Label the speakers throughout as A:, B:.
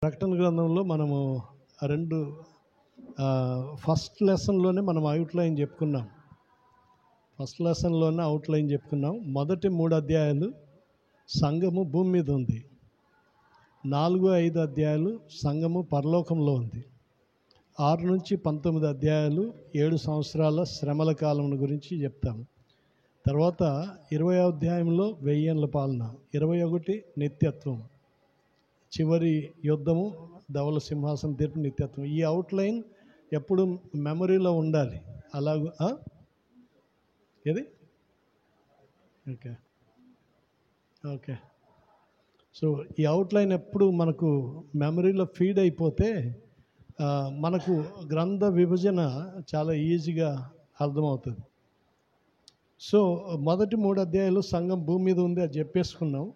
A: ప్రకటన గ్రంథంలో మనము రెండు ఫస్ట్ లెసన్లోనే మనం అవుట్లైన్ చెప్పుకున్నాం. మొదటి 3 అధ్యాయాలు సంఘము భూమి మీద ఉంది. 4, 5 అధ్యాయాలు సంఘము పరలోకంలో ఉంది. 6 నుంచి 19 అధ్యాయాలు 7 సంవత్సరాల శ్రమల కాలం గురించి చెప్తాము. తర్వాత 20వ అధ్యాయంలో 1000 ఏళ్ల పాలన, 21 నిత్యత్వం, చివరి యుద్ధము, ధవల సింహాసనం తీర్పు, నిత్యత్వం. ఈ అవుట్లైన్ ఎప్పుడు మెమరీలో ఉండాలి. అలాగూ ఏది ఓకే ఓకే సో ఈ అవుట్లైన్ ఎప్పుడు మనకు మెమరీలో ఫీడ్ అయిపోతే మనకు గ్రంథ విభజన చాలా ఈజీగా అర్థమవుతుంది. సో మొదటి 3 అధ్యాయాలు సంఘం భూమి మీద ఉంది, అది చెప్పేసుకున్నాం.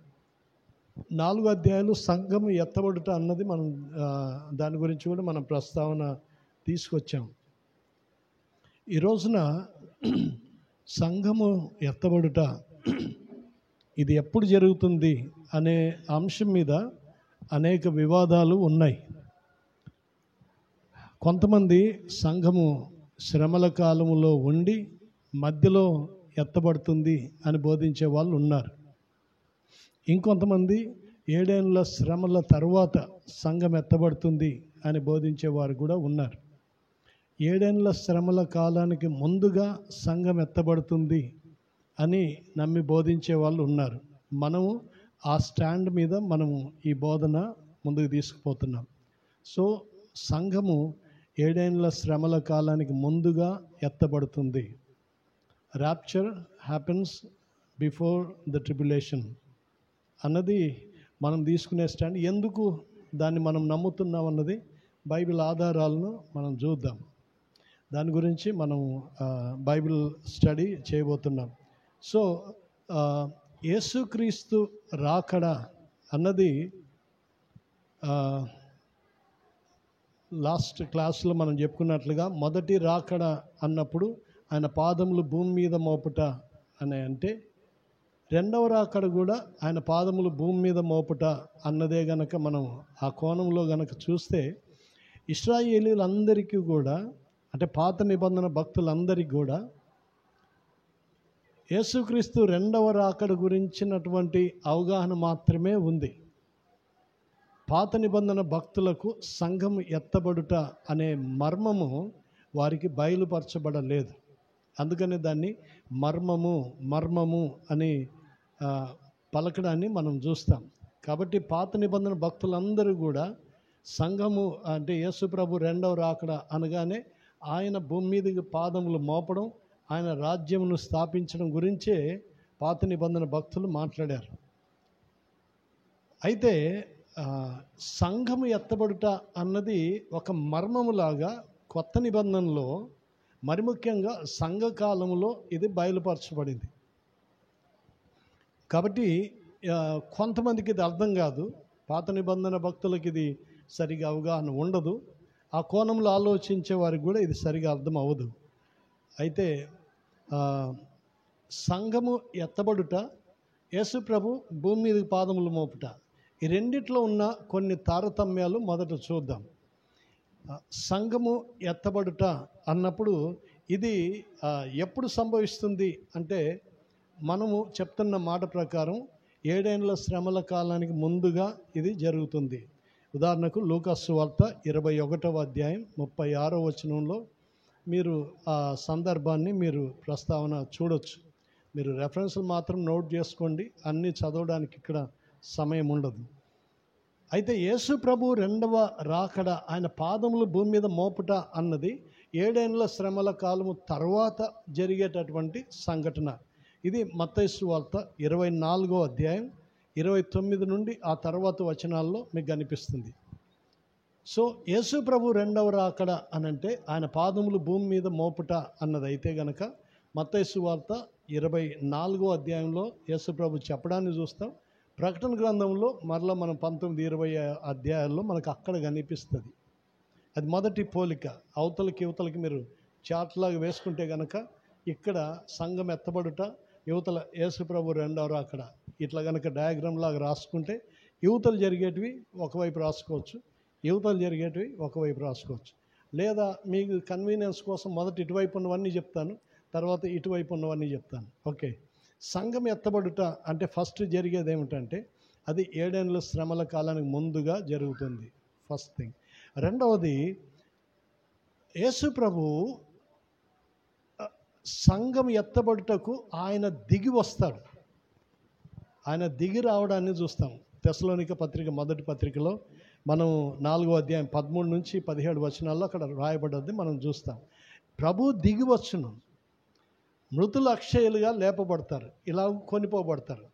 A: 4 అధ్యాయాలు సంఘం ఎత్తబడుట అన్నది మనం దాని గురించి కూడా మనం ప్రస్తావన తీసుకొచ్చాం. ఈ రోజున సంఘము ఎత్తబడుట ఇది ఎప్పుడు జరుగుతుంది అనే అంశం మీద అనేక వివాదాలు ఉన్నాయి. కొంతమంది సంఘము శ్రమల కాలములో ఉండి మధ్యలో ఎత్తబడుతుంది అని బోధించే వాళ్ళు ఉన్నారు. ఇంకొంతమంది 7 ఏళ్ల శ్రమల తర్వాత సంఘం ఎత్తబడుతుంది అని బోధించేవారు కూడా ఉన్నారు. 7 ఏళ్ల శ్రమల కాలానికి ముందుగా సంఘం ఎత్తబడుతుంది అని నమ్మి బోధించే వాళ్ళు ఉన్నారు. మనము ఆ స్టాండ్ మీద మనము ఈ బోధన ముందుకు తీసుకుపోతున్నాం. సో సంఘము 7 ఏళ్ల శ్రమల కాలానికి ముందుగా ఎత్తబడుతుంది. Rapture happens before the tribulation అన్నది మనం తీసుకునే స్టాండ్. ఎందుకు దాన్ని మనం నమ్ముతున్నాం అన్నది బైబిల్ ఆధారాలను మనం చూద్దాం. దాని గురించి మనం బైబిల్ స్టడీ చేయబోతున్నాం. సో యేసుక్రీస్తు రాకడ అన్నది లాస్ట్ క్లాస్లో మనం చెప్పుకున్నట్లుగా మొదటి రాకడ అన్నప్పుడు ఆయన పాదములు భూమి మీద మోపుట అని అంటే, రెండవ రాకడ కూడా ఆయన పాదములు భూమి మీద మోపుట అన్నదే గనక మనం ఆ కోణంలో గనక చూస్తే, ఇశ్రాయేలీలందరికీ కూడా అంటే పాత నిబంధన భక్తులందరికీ కూడా యేసుక్రీస్తు రెండవ రాకడ గురించినటువంటి అవగాహన మాత్రమే ఉంది. పాత నిబంధన భక్తులకు సంఘం ఎత్తబడుట అనే మర్మము వారికి బయలుపరచబడలేదు. అందుకనే దాన్ని మర్మము అని పలకడాన్ని మనం చూస్తాం. కాబట్టి పాత నిబంధన భక్తులందరూ కూడా సంఘము అంటే యేసు ప్రభు రెండవ రాకడ అనగానే ఆయన భూమి మీదకి పాదములు మోపడం, ఆయన రాజ్యమును స్థాపించడం గురించే పాత నిబంధన భక్తులు మాట్లాడారు. అయితే సంఘము ఎత్తబడుట అన్నది ఒక మర్మములాగా కొత్త నిబంధనలో, మరి ముఖ్యంగా సంఘకాలంలో ఇది బయలుపరచబడింది. కాబట్టి కొంతమందికి ఇది అర్థం కాదు, పాత నిబంధన భక్తులకి ఇది సరిగా అవగాహన ఉండదు, ఆ కోణంలో ఆలోచించే వారికి కూడా ఇది సరిగా అర్థం అవ్వదు. అయితే సంఘము ఎత్తబడుట, యేసు ప్రభు భూమి మీద పాదములు మోపుట, ఈ రెండిట్లో ఉన్న కొన్ని తారతమ్యాలు మొదట చూద్దాం. సంఘము ఎత్తబడుట అన్నప్పుడు ఇది ఎప్పుడు సంభవిస్తుంది అంటే, మనము చెప్తున్న మాట ప్రకారం 7 ఏళ్ల శ్రమల కాలానికి ముందుగా ఇది జరుగుతుంది. ఉదాహరణకు లూకాసు సువార్త 21వ అధ్యాయం 36వ వచనంలో మీరు ఆ సందర్భాన్ని మీరు ప్రస్తావన చూడొచ్చు. మీరు రెఫరెన్స్లు మాత్రం నోట్ చేసుకోండి, అన్నీ చదవడానికి ఇక్కడ సమయం ఉండదు. అయితే యేసు ప్రభు రెండవ రాకడ, ఆయన పాదములు భూమి మీద మోపుట అన్నది 7 ఏళ్ల శ్రమల కాలము తర్వాత జరిగేటటువంటి సంఘటన. ఇది మత్తయి సువార్త 24వ అధ్యాయం 29 నుండి ఆ తర్వాత వచనాల్లో మీకు కనిపిస్తుంది. సో యేసు ప్రభు రెండవ రాకడ అనంటే ఆయన పాదములు భూమి మీద మోపుట అన్నదైతే గనక మత్తయి సువార్త 24వ అధ్యాయంలో యేసు ప్రభు చెప్పడాన్ని చూస్తాం. ప్రకటన గ్రంథంలో మరలా మనం 19, 20 అధ్యాయాల్లో మనకు అక్కడ కనిపిస్తుంది. అది మొదటి పోలిక. అవతలకి యువతలకి మీరు చాట్లాగా వేసుకుంటే కనుక ఇక్కడ సంఘం ఎత్తబడుట, యువతల యేసు ప్రభు రెండవ రాకడ, ఇట్లా కనుక డయాగ్రామ్ లాగా రాసుకుంటే యువతలు జరిగేటివి ఒకవైపు రాసుకోవచ్చు, యువతలు జరిగేటివి ఒకవైపు రాసుకోవచ్చు. లేదా మీకు కన్వీనియన్స్ కోసం మొదట ఇటువైపు ఉన్నవన్నీ చెప్తాను, తర్వాత ఇటువైపు ఉన్నవన్నీ చెప్తాను. ఓకే. సంఘం ఎత్తబడుట అంటే ఫస్ట్ జరిగేది ఏమిటంటే అది 7 ఏళ్ళ శ్రమల కాలానికి ముందుగా జరుగుతుంది, ఫస్ట్ థింగ్. రెండవది, యేసు ప్రభు సంఘం ఎత్తబడుటకు ఆయన దిగి వస్తాడు. ఆయన దిగి రావడాన్ని చూస్తాం. తెస్సలోనిక పత్రిక మొదటి పత్రికలో మనం 4వ అధ్యాయం 13 నుంచి 17 వచనాల్లో అక్కడ రాయబడ్డది మనం చూస్తాం. ప్రభు దిగి వచ్చును, మృతులు అక్షయులుగా లేపబడతారు, ఇలా కొనిపోబడతారు.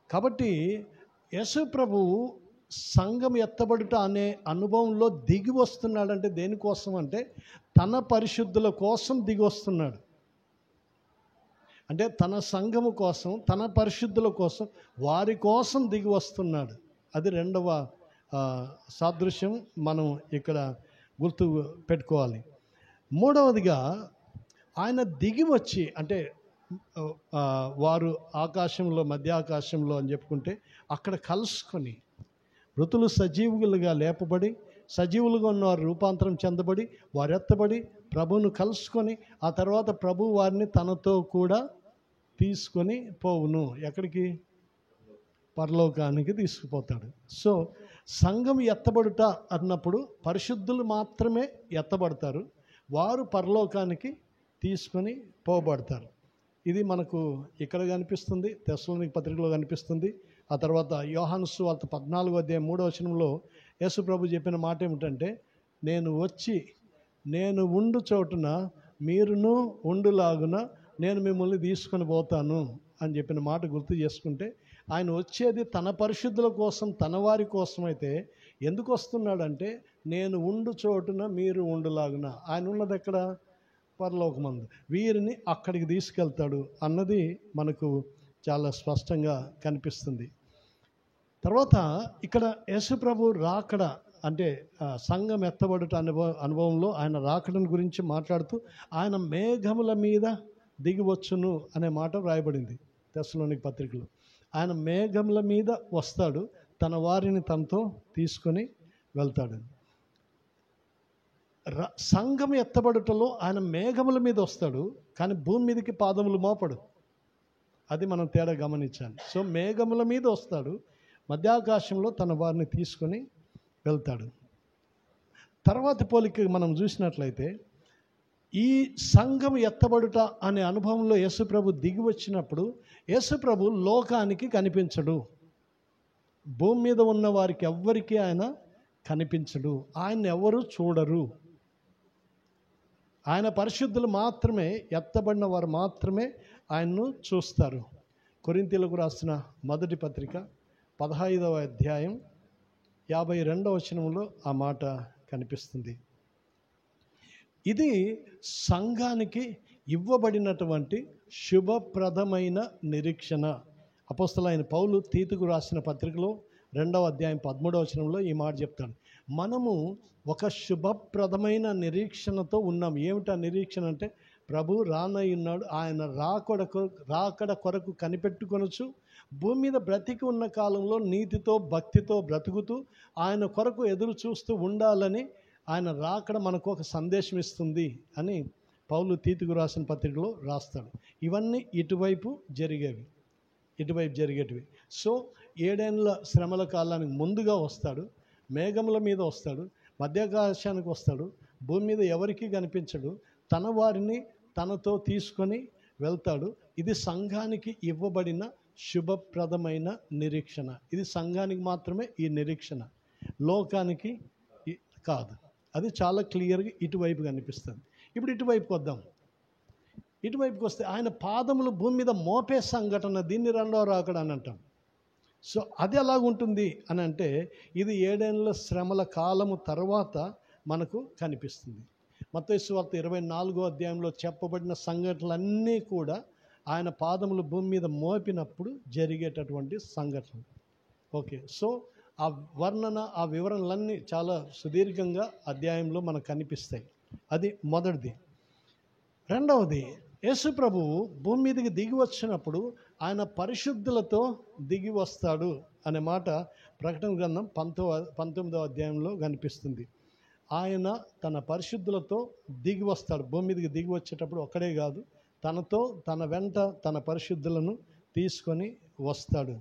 A: కాబట్టి యేసు ప్రభు సంఘం ఎత్తబడుట అనే అనుభవంలో దిగి వస్తున్నాడంటే దేనికోసం అంటే తన పరిశుద్ధుల కోసం దిగి వస్తున్నాడు. అంటే తన సంఘము కోసం, తన పరిశుద్ధుల కోసం, వారి కోసం దిగి వస్తున్నాడు. అది రెండవ సాదృశ్యం మనం ఇక్కడ గుర్తు పెట్టుకోవాలి. మూడవదిగా ఆయన దిగి వచ్చి, అంటే వారు ఆకాశంలో, మధ్య ఆకాశంలో అని చెప్పుకుంటే అక్కడ కలుసుకొని మృతులు సజీవులుగా లేపబడి, సజీవులుగా ఉన్నవారు రూపాంతరం చెందబడి, వారు ఎత్తబడి ప్రభువును కలుసుకొని ఆ తర్వాత ప్రభు వారిని తనతో కూడా తీసుకొని పోవును. ఎక్కడికి? పరలోకానికి తీసుకుపోతాడు. సో సంఘం ఎత్తబడుట అన్నప్పుడు పరిశుద్ధులు మాత్రమే ఎత్తబడతారు, వారు పరలోకానికి తీసుకొని పోబడతారు. ఇది మనకు ఇక్కడ కనిపిస్తుంది, తెస్సలోనిక పత్రికలో కనిపిస్తుంది. ఆ తర్వాత యోహాను సువార్త 14వ అధ్యాయం 3వ వచనంలో యేసు ప్రభు చెప్పిన మాట ఏమిటంటే, నేను వచ్చి నేను ఉండు చోటున మీరును ఉండులాగున నేను మిమ్మల్ని తీసుకొని పోతాను అని చెప్పిన మాట గుర్తు చేసుకుంటే, ఆయన వచ్చేది తన పరిశుద్ధుల కోసం, తన వారి కోసం అయితే ఎందుకు వస్తున్నాడంటే నేను ఉండు చోటున మీరు ఉండులాగున. ఆయన ఉన్నది ఎక్కడ? పరలోకమందు. వీరిని అక్కడికి తీసుకెళ్తాడు అన్నది మనకు చాలా స్పష్టంగా కనిపిస్తుంది. తర్వాత ఇక్కడ యేసు ప్రభు రాకడ అంటే సంఘం ఎత్తబడుట అనుభవంలో ఆయన రాకడను గురించి మాట్లాడుతూ ఆయన మేఘముల మీద దిగివచ్చును అనే మాట వ్రాయబడింది తెస్సలోనిక పత్రికలో. ఆయన మేఘముల మీద వస్తాడు, తన వారిని తనతో తీసుకొని వెళ్తాడు. సంఘం ఎత్తబడుటలో ఆయన మేఘముల మీద వస్తాడు, కానీ భూమి మీదకి పాదములు మోపడు. అది మనం తేడా గమనించాలి. సో మేఘముల మీద వస్తాడు, మధ్యాకాశంలో తన వారిని తీసుకొని వెళ్తాడు. తర్వాతి పోలిక మనం చూసినట్లయితే ఈ సంఘం ఎత్తబడుట అనే అనుభవంలో యేసుప్రభు దిగి వచ్చినప్పుడు యేసుప్రభు లోకానికి కనిపించడు. భూమి మీద ఉన్న వారికి ఎవ్వరికీ ఆయన కనిపించడు, ఆయన ఎవరు చూడరు. ఆయన పరిశుద్ధులు మాత్రమే, ఎత్తబడిన వారు మాత్రమే ఆయన్ను చూస్తారు. కొరింథీయులకు రాసిన మొదటి పత్రిక 15వ అధ్యాయం 52వ వచనంలో ఆ మాట కనిపిస్తుంది. ఇది సంఘానికి ఇవ్వబడినటువంటి శుభప్రదమైన నిరీక్షణ. అపోస్తలుడైన పౌలు తీతుకు రాసిన పత్రికలో 2వ అధ్యాయం 13వ వచనంలో ఈ మాట చెప్తాడు. మనము ఒక శుభప్రదమైన నిరీక్షణతో ఉన్నాం. ఏమిటా నిరీక్షణ అంటే ప్రభు రానయ్యున్నాడు, ఆయన రాకడ కొరకు కనిపెట్టుకొనొచ్చు. భూమి మీద బ్రతికి ఉన్న కాలంలో నీతితో భక్తితో బ్రతుకుతూ ఆయన కొరకు ఎదురు చూస్తూ ఉండాలని ఆయన రాకడ మనకు ఒక సందేశం ఇస్తుంది అని పౌలు తీతుకు రాసిన పత్రికలో రాస్తాడు. ఇవన్నీ ఇటువైపు జరిగేటివి. సో 7 ఏళ్ల శ్రమల కాలానికి ముందుగా వస్తాడు, మేఘముల మీద వస్తాడు, మధ్యాకాశానికి వస్తాడు, భూమి మీద ఎవరికీ కనిపించడు, తన వారిని తనతో తీసుకొని వెళ్తాడు. ఇది సంఘానికి ఇవ్వబడిన శుభప్రదమైన నిరీక్షణ. ఇది సంఘానికి మాత్రమే ఈ నిరీక్షణ, లోకానికి కాదు. అది చాలా క్లియర్గా ఇటువైపు కనిపిస్తుంది. ఇప్పుడు ఇటువైపుకి వద్దాం. ఇటువైపుకి వస్తే ఆయన పాదములు భూమి మీద మోపే సంఘటన, దీన్ని రెండవ రాకడ అని అంటాం. సో అది ఎలాగుంటుంది అని అంటే ఇది 7 ఏళ్ల శ్రమల కాలము తర్వాత మనకు కనిపిస్తుంది. మత్తయి సువార్త 24వ అధ్యాయంలో చెప్పబడిన సంఘటనలన్నీ కూడా ఆయన పాదములు భూమి మీద మోపినప్పుడు జరిగేటటువంటి సంఘటనలు. ఓకే. సో ఆ వర్ణన, ఆ వివరణలన్నీ చాలా సుదీర్ఘంగా అధ్యాయంలో మనకు కనిపిస్తాయి. అది మొదటిది. రెండవది, యేసు ప్రభువు భూమి మీదకి దిగి వచ్చినప్పుడు ఆయన పరిశుద్ధులతో దిగి వస్తాడు అనే మాట ప్రకటన గ్రంథం 19వ అధ్యాయంలో కనిపిస్తుంది. ఆయన తన పరిశుద్ధులతో దిగి వస్తాడు. భూమి మీదకి దిగి వచ్చేటప్పుడు ఒక్కడే కాదు, తనతో తన వెంట తన పరిశుద్ధులను తీసుకొని వస్తాడు.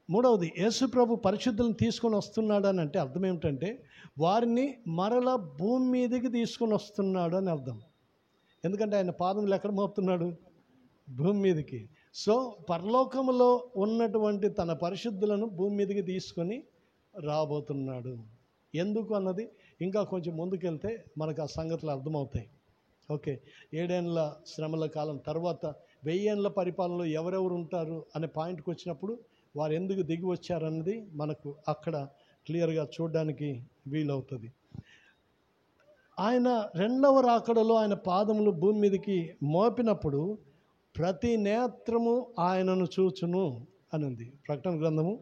A: మూడవది యేసుప్రభు పరిశుద్ధులను తీసుకొని వస్తున్నాడు అని అంటే అర్థం ఏమిటంటే వారిని మరలా భూమి మీదకి తీసుకొని వస్తున్నాడు అని అర్థం. ఎందుకంటే ఆయన పాదములు ఎక్కడ మోపుతున్నాడు? భూమి మీదకి. సో పరలోకములో ఉన్నటువంటి తన పరిశుద్ధులను భూమి మీదకి తీసుకొని రాబోతున్నాడు. ఎందుకు అన్నది ఇంకా కొంచెం ముందుకెళ్తే మనకు ఆ సంగతులు అర్థమవుతాయి. ఓకే, 7 ఏళ్ళ శ్రమల కాలం తర్వాత 1000 ఏళ్ళ పరిపాలనలో ఎవరెవరు ఉంటారు అనే పాయింట్కి వచ్చినప్పుడు వారు ఎందుకు దిగి వచ్చారన్నది మనకు అక్కడ క్లియర్గా చూడడానికి వీలవుతుంది. ఆయన రెండవ రాకడలో ఆయన పాదములు భూమి మీదకి మోపినప్పుడు ప్రతి నేత్రము ఆయనను చూచును అని ఉంది. ప్రకటన గ్రంథము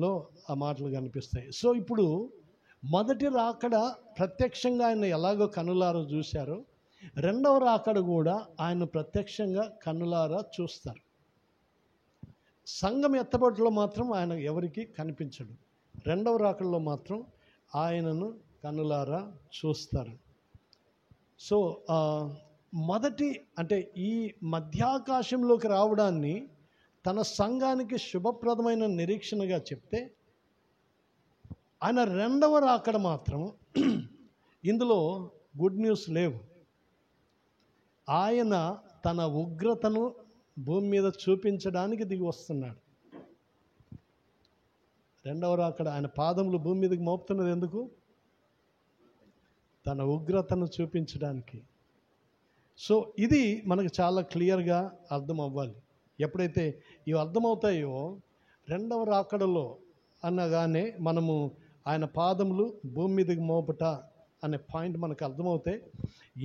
A: లో ఆ మాటలు కనిపిస్తాయి. సో ఇప్పుడు మొదటి రాకడ ప్రత్యక్షంగా ఆయన ఎలాగో కన్నులారా చూశారో, రెండవ రాకడ కూడా ఆయన ప్రత్యక్షంగా కన్నులారా చూస్తారు. సంఘం ఎత్తబడిలో మాత్రం ఆయన ఎవరికి కనిపించడు. రెండవ రాకడలో మాత్రం ఆయనను కన్నులారా చూస్తారు. సో మొదటి అంటే ఈ మధ్యాకాశంలోకి రావడాన్ని తన సంఘానికి శుభప్రదమైన నిరీక్షణగా చెప్తే, ఆయన రెండవ రాకడ మాత్రం ఇందులో గుడ్ న్యూస్ లేవు. ఆయన తన ఉగ్రతను భూమి మీద చూపించడానికి దిగి వస్తున్నాడు. రెండవ రాకడ ఆయన పాదములు భూమి మీదకి మోపుతున్నది ఎందుకు? తన ఉగ్రతను చూపించడానికి. సో ఇది మనకు చాలా క్లియర్గా అర్థం అవ్వాలి. ఎప్పుడైతే ఇవి అర్థమవుతాయో రెండవ రాకడలో అనగానే మనము ఆయన పాదములు భూమి మీదకి మోపట అనే పాయింట్ మనకు అర్థమవుతాయి.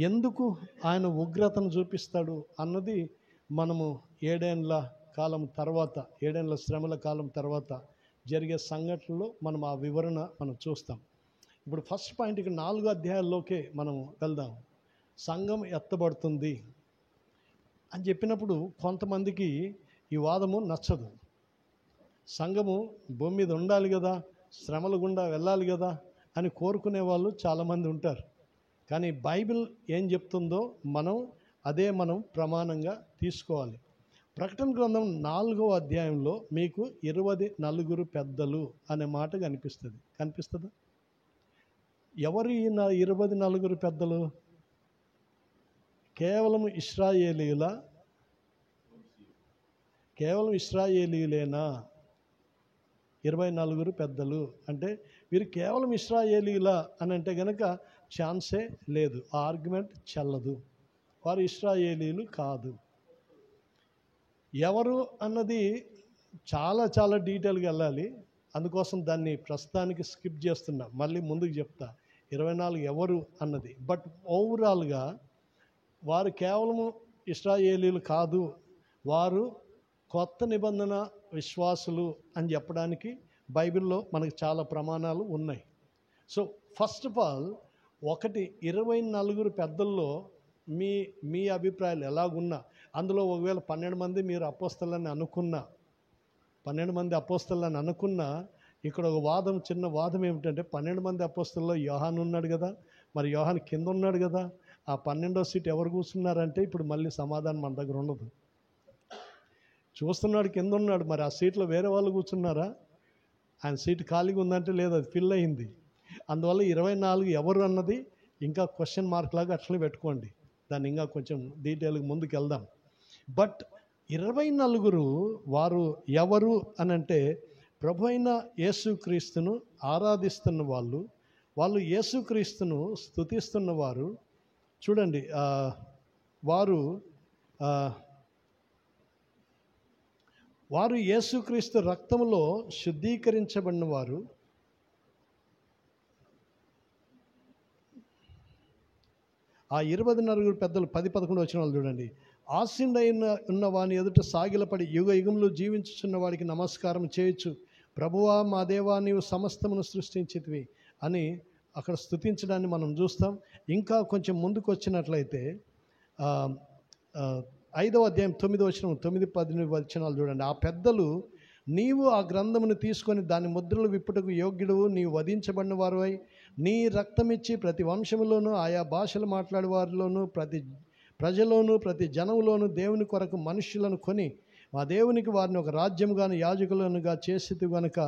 A: ఎందుకు ఆయన ఉగ్రతను చూపిస్తాడు అన్నది మనము 7 ఏళ్ళ కాలం తర్వాత, 7 ఏళ్ళ శ్రమల కాలం తర్వాత జరిగే సంఘటనలో మనం ఆ వివరణ మనం చూస్తాం. ఇప్పుడు ఫస్ట్ పాయింట్కి 4 అధ్యాయాల్లోకే మనం వెళ్దాం. సంఘం ఎత్తబడుతుంది అని చెప్పినప్పుడు కొంతమందికి ఈ వాదము నచ్చదు. సంఘము భూమి మీద ఉండాలి కదా, శ్రమల గుండా వెళ్ళాలి కదా అని కోరుకునే వాళ్ళు చాలామంది ఉంటారు. కానీ బైబిల్ ఏం చెప్తుందో మనం ప్రమాణంగా తీసుకోవాలి. ప్రకటన గ్రంథం 4వ అధ్యాయంలో మీకు 24 పెద్దలు అనే మాట కనిపిస్తుందా? ఎవరు ఈ 24 పెద్దలు? కేవలం ఇశ్రాయేలీయులేనా 24 పెద్దలు? అంటే వీరు కేవలం ఇశ్రాయేలీయుల అని అంటే కనుక ఛాన్సే లేదు, ఆర్గ్యుమెంట్ చెల్లదు. వారు ఇశ్రాయేలీయులు కాదు. ఎవరు అన్నది చాలా చాలా డీటెయిల్గా వెళ్ళాలి. అందుకోసం దాన్ని ప్రస్తుతానికి స్కిప్ చేస్తున్నా, మళ్ళీ ముందుకు చెప్తా 24 ఎవరు అన్నది. బట్ ఓవరాల్గా వారు కేవలము ఇశ్రాయేలీయులు కాదు, వారు కొత్త నిబంధన విశ్వాసులు అని చెప్పడానికి బైబిల్లో మనకు చాలా ప్రమాణాలు ఉన్నాయి. సో ఫస్ట్ ఆఫ్ ఆల్ 24 పెద్దల్లో మీ అభిప్రాయాలు ఎలాగున్నా, అందులో ఒకవేళ 12 మంది మీరు అపోస్తలని అనుకున్నా, 12 మంది అపోస్తలని అనుకున్నా, ఇక్కడ ఒక చిన్న వాదం ఏమిటంటే 12 మంది అపోస్తల్లో యోహాను ఉన్నాడు కదా, మరి యోహాను కింద ఉన్నాడు కదా, ఆ 12వ సీట్ ఎవరు కూర్చున్నారంటే ఇప్పుడు మళ్ళీ సమాధానం మన దగ్గర ఉండదు. చూస్తున్నాడు కింద ఉన్నాడు, మరి ఆ సీట్లో వేరే వాళ్ళు కూర్చున్నారా? ఆయన సీటు ఖాళీగా ఉందంటే లేదు, అది ఫిల్ అయింది. అందువల్ల 24 ఎవరు అన్నది ఇంకా క్వశ్చన్ మార్క్ లాగా అట్లనే పెట్టుకోండి. దాన్ని ఇంకా కొంచెం డీటెయిల్గా ముందుకు వెళ్దాం. బట్ 24 వారు ఎవరు అని అంటే ప్రభు అయిన యేసుక్రీస్తును ఆరాధిస్తున్న వాళ్ళు యేసుక్రీస్తును స్తుతిస్తున్న వారు. చూడండి, వారు యేసుక్రీస్తు రక్తములో శుద్ధీకరించబడిన వారు. ఆ 24 పెద్దలు 10-11 వచ్చిన వాళ్ళు చూడండి. ఆసీనుడైన ఉన్న వాని ఎదుట సాగిలపడి యుగ యుగంలో జీవించుచున్న వాడికి నమస్కారం చేయొచ్చు. ప్రభువా మా దేవా నీవు సమస్తమును సృష్టించితివి అని అక్కడ స్తుతించడాన్ని మనం చూస్తాం. ఇంకా కొంచెం ముందుకు వచ్చినట్లయితే 5వ అధ్యాయం 9వ వచనం, 9, 10 వచనాలు చూడండి. ఆ పెద్దలు, నీవు ఆ గ్రంథమును తీసుకొని దాని ముద్రలు విప్పుటకు యోగ్యుడువు, నీవు వధించబడిన వారివై నీ రక్తమిచ్చి ప్రతి వంశములోను ఆయా భాషలు మాట్లాడే వారిలోను ప్రతి ప్రజలోను ప్రతి జనములోను దేవుని కొరకు మనుష్యులను కొని మా దేవునికి వారిని ఒక రాజ్యముగాను యాజకులనుగా చేసితి గనుక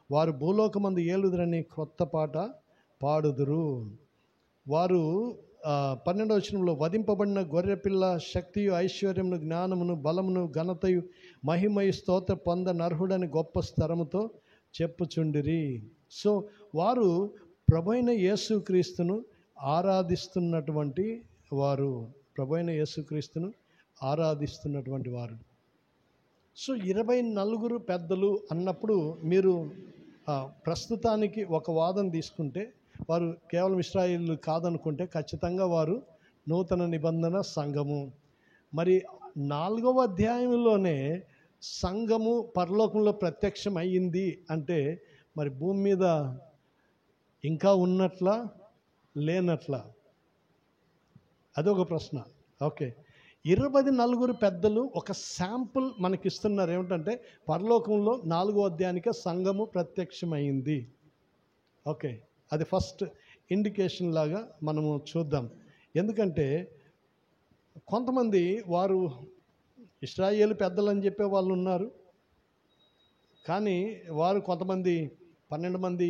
A: వారు భూలోకమందు ఏలుదురని క్రొత్త పాట పాడుదురు. వారు 12వ వచనంలో, వధింపబడిన గొర్రెపిల్ల శక్తియు ఐశ్వర్యమును జ్ఞానమును బలమును ఘనతయు మహిమయు స్తోత్ర పొంద నర్హుడని గొప్ప స్తరముతో చెప్పుచుండిరి. సో వారు ప్రభువైన యేసుక్రీస్తును ఆరాధిస్తున్నటువంటి వారు, ప్రభువైన యేసుక్రీస్తును ఆరాధిస్తున్నటువంటి వారు. సో 24 పెద్దలు అన్నప్పుడు మీరు ప్రస్తుతానికి ఒక వాదన తీసుకుంటే వారు కేవలం ఇశ్రాయేలు కాదనుకుంటే ఖచ్చితంగా వారు నూతన నిబంధన సంఘము. మరి 4వ అధ్యాయంలోనే సంఘము పరలోకంలో ప్రత్యక్షం అయ్యింది అంటే మరి భూమి మీద ఇంకా ఉన్నట్లా లేనట్లా? అదొక ప్రశ్న. ఓకే, 24 పెద్దలు ఒక శాంపుల్ మనకిస్తున్నారు. ఏమిటంటే పరలోకంలో 4వ అధ్యాయానికే సంఘము ప్రత్యక్షమైంది. ఓకే, అది ఫస్ట్ ఇండికేషన్ లాగా మనము చూద్దాం. ఎందుకంటే కొంతమంది వారు ఇశ్రాయేలు పెద్దలు అని చెప్పే వాళ్ళు ఉన్నారు, కానీ వారు కొంతమంది 12 మంది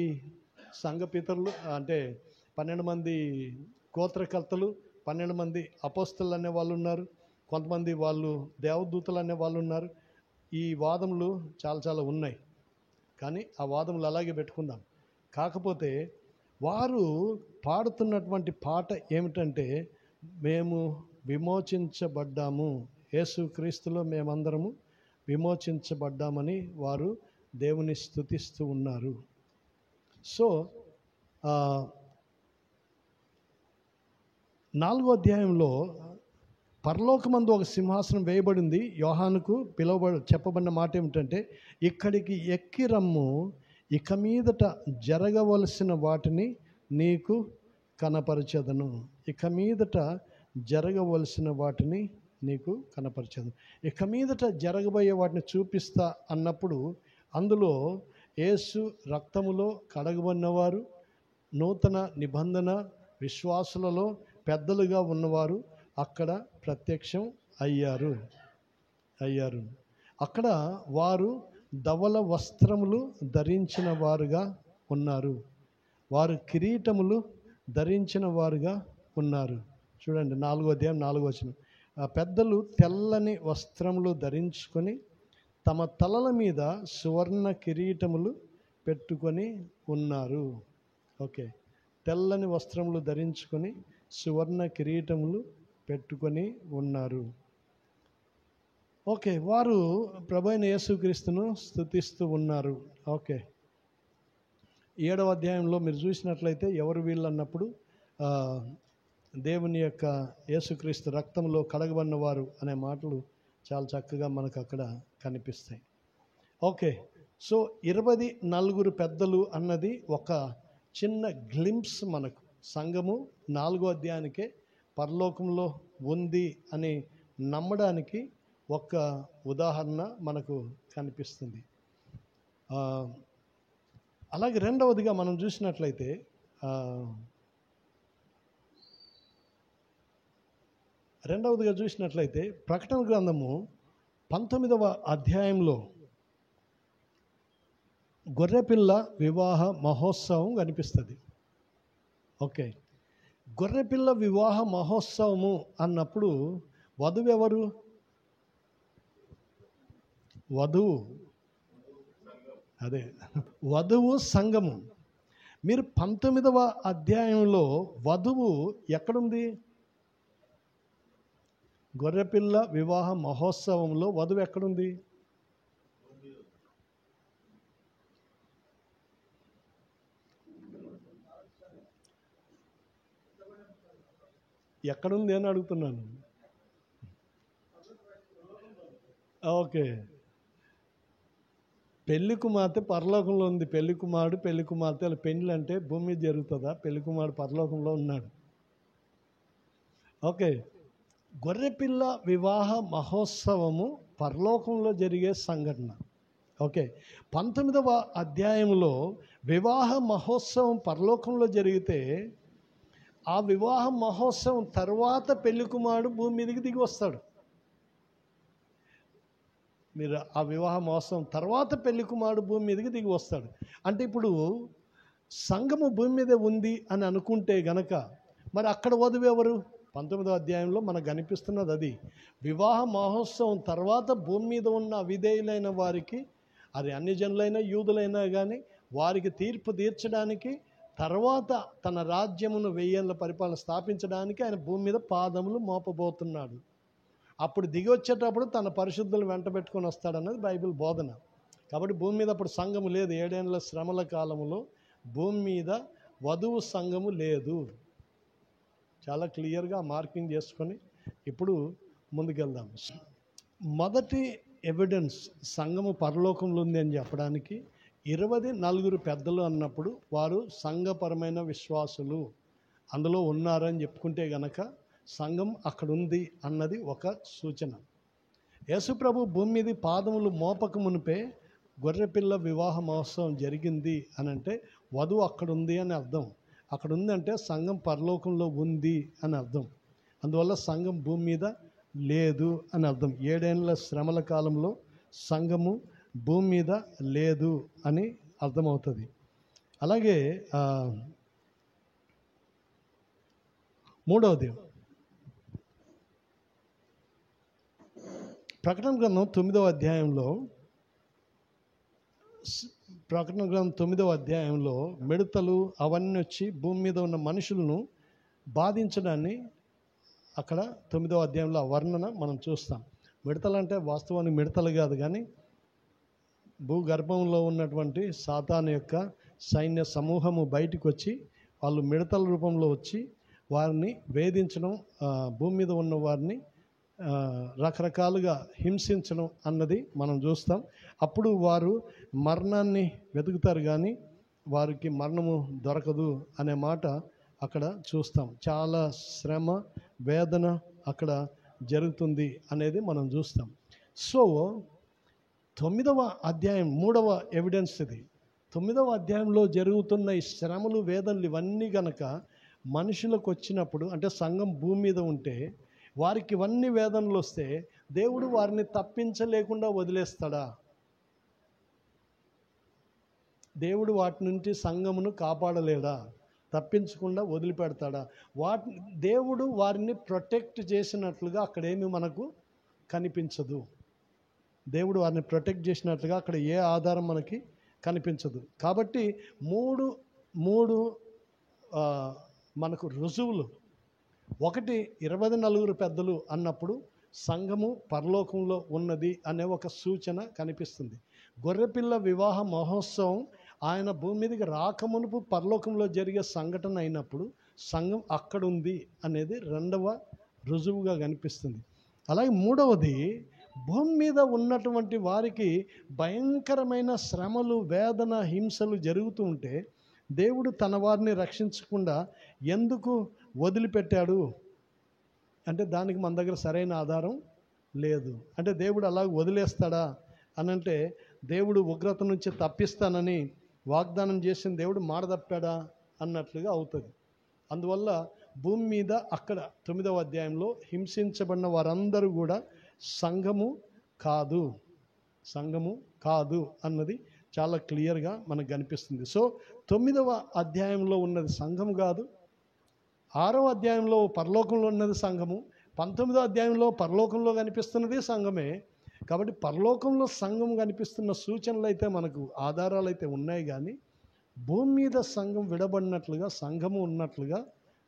A: సంఘ పితరులు, అంటే 12 మంది గోత్రకర్తలు, 12 మంది అపోస్తలు అనే వాళ్ళు ఉన్నారు, కొంతమంది వాళ్ళు దేవదూతలు అనే వాళ్ళు ఉన్నారు. ఈ వాదములు చాలా ఉన్నాయి, కానీ ఆ వాదములు అలాగే పెట్టుకుందాం. కాకపోతే వారు పాడుతున్నటువంటి పాట ఏమిటంటే, మేము విమోచించబడ్డాము, యేసుక్రీస్తులో మేమందరము విమోచించబడ్డామని వారు దేవుని స్తుతిస్తూ ఉన్నారు. సో 4వ అధ్యాయంలో పరలోకమందు ఒక సింహాసనం వేయబడింది. యోహానుకు చెప్పబడిన మాట ఏమిటంటే, ఇక్కడికి ఎక్కి రమ్ము, ఇక మీదట జరగవలసిన వాటిని నీకు కనపరచెదను. ఇక మీదట జరగవలసిన వాటిని నీకు కనపరచెదను. ఇక మీదట జరగబోయే వాటిని చూపిస్తా అన్నప్పుడు అందులో యేసు రక్తములో కడగబడినవారు, నూతన నిబంధన విశ్వాసులలో పెద్దలుగా ఉన్నవారు అక్కడ ప్రత్యక్షం అయ్యారు. అక్కడ వారు ధవల వస్త్రములు ధరించిన వారుగా ఉన్నారు, వారు కిరీటములు ధరించిన వారుగా ఉన్నారు. చూడండి 4వ అధ్యాయం 4వ వచనం. ఆ పెద్దలు తెల్లని వస్త్రములు ధరించుకొని తమ తలల మీద సువర్ణ కిరీటములు పెట్టుకొని ఉన్నారు. ఓకే, తెల్లని వస్త్రములు ధరించుకొని సువర్ణ కిరీటములు పెట్టుకొని ఉన్నారు. ఓకే, వారు ప్రభువైన యేసుక్రీస్తును స్తుతిస్తూ ఉన్నారు. ఓకే, 7వ అధ్యాయంలో మీరు చూసినట్లయితే ఎవరు వీళ్ళు అన్నప్పుడు దేవుని యొక్క యేసుక్రీస్తు రక్తంలో కడగబడిన వారు అనే మాటలు చాలా చక్కగా మనకు అక్కడ కనిపిస్తాయి. ఓకే, సో 24 పెద్దలు అన్నది ఒక చిన్న గ్లింప్స్. మనకు సంఘము 4వ అధ్యాయానికే పరలోకంలో ఉంది అని నమ్మడానికి ఒక ఉదాహరణ మనకు కనిపిస్తుంది. అలాగే రెండవదిగా మనం చూసినట్లయితే ప్రకటన గ్రంథము 19వ అధ్యాయంలో గొర్రెపిల్ల వివాహ మహోత్సవం కనిపిస్తుంది. ఓకే, గొర్రెపిల్ల వివాహ మహోత్సవము అన్నప్పుడు వధువు ఎవరు? వధువు, అదే వధువు సంఘము. మీరు 19వ అధ్యాయంలో వధువు ఎక్కడుంది? గొర్రెపిల్ల వివాహ మహోత్సవంలో వధువు ఎక్కడుంది? ఎక్కడుంది అని అడుగుతున్నాను. ఓకే, పెళ్లి కుమార్తె పరలోకంలో ఉంది, పెళ్లి కుమారుడు పెళ్లి కుమార్తె. అలా పెళ్ళి అంటే భూమి మీద జరుగుతుందా? పెళ్లి కుమారుడు పరలోకంలో ఉన్నాడు. ఓకే, గొర్రెపిల్ల వివాహ మహోత్సవము పరలోకంలో జరిగే సంఘటన. ఓకే, 19వ అధ్యాయంలో వివాహ మహోత్సవం పరలోకంలో జరిగితే ఆ వివాహ మహోత్సవం తర్వాత పెళ్లి కుమారుడు భూమి మీదకి దిగి వస్తాడు. మీరు ఆ వివాహ మహోత్సవం తర్వాత పెళ్లి కుమారుడు భూమి మీదకి దిగి వస్తాడు. అంటే ఇప్పుడు సంఘము భూమి మీద ఉంది అని అనుకుంటే గనక మరి అక్కడ వధువు ఎవరు? 19వ అధ్యాయంలో మనకు కనిపిస్తున్నది అది. వివాహ మహోత్సవం తర్వాత భూమి మీద ఉన్న అవిధేయులైన వారికి, అది అన్ని జనులైనా యూదులైనా కానీ, వారికి తీర్పు తీర్చడానికి, తర్వాత తన రాజ్యమును 1000 ఏళ్ల పరిపాలన స్థాపించడానికి ఆయన భూమి మీద పాదములు మోపబోతున్నాడు. అప్పుడు దిగి వచ్చేటప్పుడు తన పరిశుద్ధులు వెంట పెట్టుకొని వస్తాడన్నది బైబిల్ బోధన. కాబట్టి భూమి మీద అప్పుడు సంఘము లేదు. 7 ఏళ్ల శ్రమల కాలంలో భూమి మీద వధువు సంఘము లేదు. చాలా క్లియర్గా మార్కింగ్ చేసుకొని ఇప్పుడు ముందుకెళ్దాం. మొదటి ఎవిడెన్స్ సంఘము పరలోకంలో ఉంది అని చెప్పడానికి 24 పెద్దలు అన్నప్పుడు వారు సంఘపరమైన విశ్వాసులు అందులో ఉన్నారని చెప్పుకుంటే గనక సంఘం అక్కడ ఉంది అన్నది ఒక సూచన. యేసుప్రభు భూమి మీద పాదములు మోపక మునిపే గొర్రెపిల్ల వివాహ మహోత్సవం జరిగింది అని అంటే వధువు అక్కడ ఉంది అని అర్థం. అక్కడ ఉందంటే సంఘం పరలోకంలో ఉంది అని అర్థం. అందువల్ల సంఘం భూమి మీద లేదు అని అర్థం. 7 ఏళ్ల శ్రమల కాలంలో సంఘము భూమి మీద లేదు అని అర్థమవుతుంది. అలాగే మూడవది ప్రకటన గ్రంథం 9వ అధ్యాయంలో మిడతలు అవన్నీ వచ్చి భూమి మీద ఉన్న మనుషులను బాధించడాన్ని అక్కడ 9వ అధ్యాయంలో వర్ణన మనం చూస్తాం. మిడతలు అంటే వాస్తవానికి మిడతలు కాదు, కానీ భూగర్భంలో ఉన్నటువంటి సాతాను యొక్క సైన్య సమూహము బయటకు వచ్చి వాళ్ళు మిడతల రూపంలో వచ్చి వారిని వేధించడం, భూమి మీద ఉన్న వారిని రకరకాలుగా హింసించడం అన్నది మనం చూస్తాం. అప్పుడు వారు మరణాన్ని వెతుకుతారు కానీ వారికి మరణము దొరకదు అనే మాట అక్కడ చూస్తాం. చాలా శ్రమ వేదన అక్కడ జరుగుతుంది అనేది మనం చూస్తాం. సో 9వ అధ్యాయం 3వ ఎవిడెన్స్ ఇది. 9వ అధ్యాయంలో జరుగుతున్న ఈ శ్రమలు వేదనలు ఇవన్నీ గనక మనుషులకు వచ్చినప్పుడు, అంటే సంఘం భూమి మీద ఉంటే వారికి ఇవన్నీ వేదనలు వస్తే దేవుడు వారిని తప్పించలేకుండా వదిలేస్తాడా? దేవుడు వాటి నుంచి సంఘమును కాపాడలేడా? తప్పించకుండా వదిలిపెడతాడా? దేవుడు వారిని ప్రొటెక్ట్ చేసినట్లుగా అక్కడేమి మనకు కనిపించదు. దేవుడు వారిని ప్రొటెక్ట్ చేసినట్లుగా అక్కడ ఏ ఆధారం మనకి కనిపించదు. కాబట్టి మూడు మనకు రుజువులు. ఒకటి, 24 పెద్దలు అన్నప్పుడు సంఘము పరలోకంలో ఉన్నది అనే ఒక సూచన కనిపిస్తుంది. గొర్రెపిల్ల వివాహ మహోత్సవం ఆయన భూమి మీదకి రాకమునుపు పరలోకంలో జరిగే సంఘటన అయినప్పుడు సంఘం అక్కడ ఉంది అనేది రెండవ రుజువుగా కనిపిస్తుంది. అలాగే మూడవది, భూమి మీద ఉన్నటువంటి వారికి భయంకరమైన శ్రమలు వేదన హింసలు జరుగుతూ ఉంటే దేవుడు తన వారిని రక్షించకుండా ఎందుకు వదిలిపెట్టాడు అంటే దానికి మన దగ్గర సరైన ఆధారం లేదు. అంటే దేవుడు అలా వదిలేస్తాడా అని అంటే దేవుడు ఉగ్రత నుంచి తప్పిస్తానని వాగ్దానం చేసిన దేవుడు మాట తప్పాడా అన్నట్లుగా అవుతుంది. అందువల్ల భూమి మీద అక్కడ 9వ అధ్యాయంలో హింసించబడిన వారందరూ కూడా సంఘము కాదు అన్నది చాలా క్లియర్గా మనకు కనిపిస్తుంది. సో 9వ అధ్యాయంలో ఉన్నది సంఘము కాదు, 6వ అధ్యాయంలో పరలోకంలో ఉన్నది సంఘము, 19వ అధ్యాయంలో పరలోకంలో కనిపిస్తున్నది సంఘమే. కాబట్టి పరలోకంలో సంఘం కనిపిస్తున్న సూచనలు అయితే మనకు ఆధారాలు అయితే ఉన్నాయి, కానీ భూమి మీద సంఘం విడబడినట్లుగా సంఘము ఉన్నట్లుగా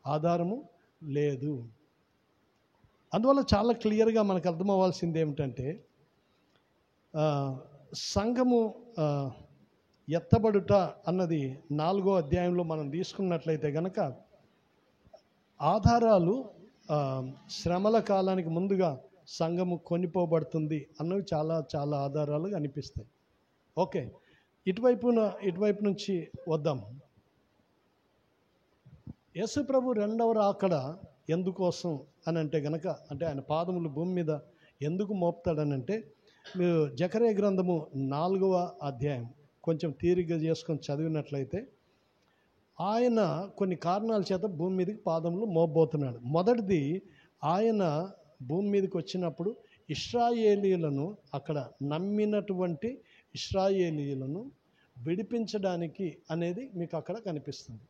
A: ఆధారము లేదు. అందువల్ల చాలా క్లియర్గా మనకు అర్థమవ్వాల్సింది ఏమిటంటే సంఘము ఎత్తబడుట అన్నది 4వ అధ్యాయంలో మనం తీసుకున్నట్లయితే కనుక ఆధారాలు శ్రమల కాలానికి ముందుగా సంఘము కొనిపోబడుతుంది అన్నవి చాలా చాలా ఆధారాలు కనిపిస్తాయి. ఓకే, ఇటువైపు నుంచి వద్దాం. యేసు ప్రభు రెండవ రాకడ ఎందుకోసం అని అంటే గనక, అంటే ఆయన పాదములు భూమి మీద ఎందుకు మోపుతాడనంటే, మీరు జకర్యా గ్రంథము 4వ అధ్యాయం కొంచెం తీరిగ్గా చేసుకొని చదివినట్లయితే, ఆయన కొన్ని కారణాల చేత భూమి మీదకి పాదములు మోపబోతున్నాడు. మొదటిది, ఆయన భూమి మీదకి వచ్చినప్పుడు ఇశ్రాయేలీయులను, అక్కడ నమ్మినటువంటి ఇశ్రాయేలీయులను విడిపించడానికి అనేది మీకు అక్కడ కనిపిస్తుంది.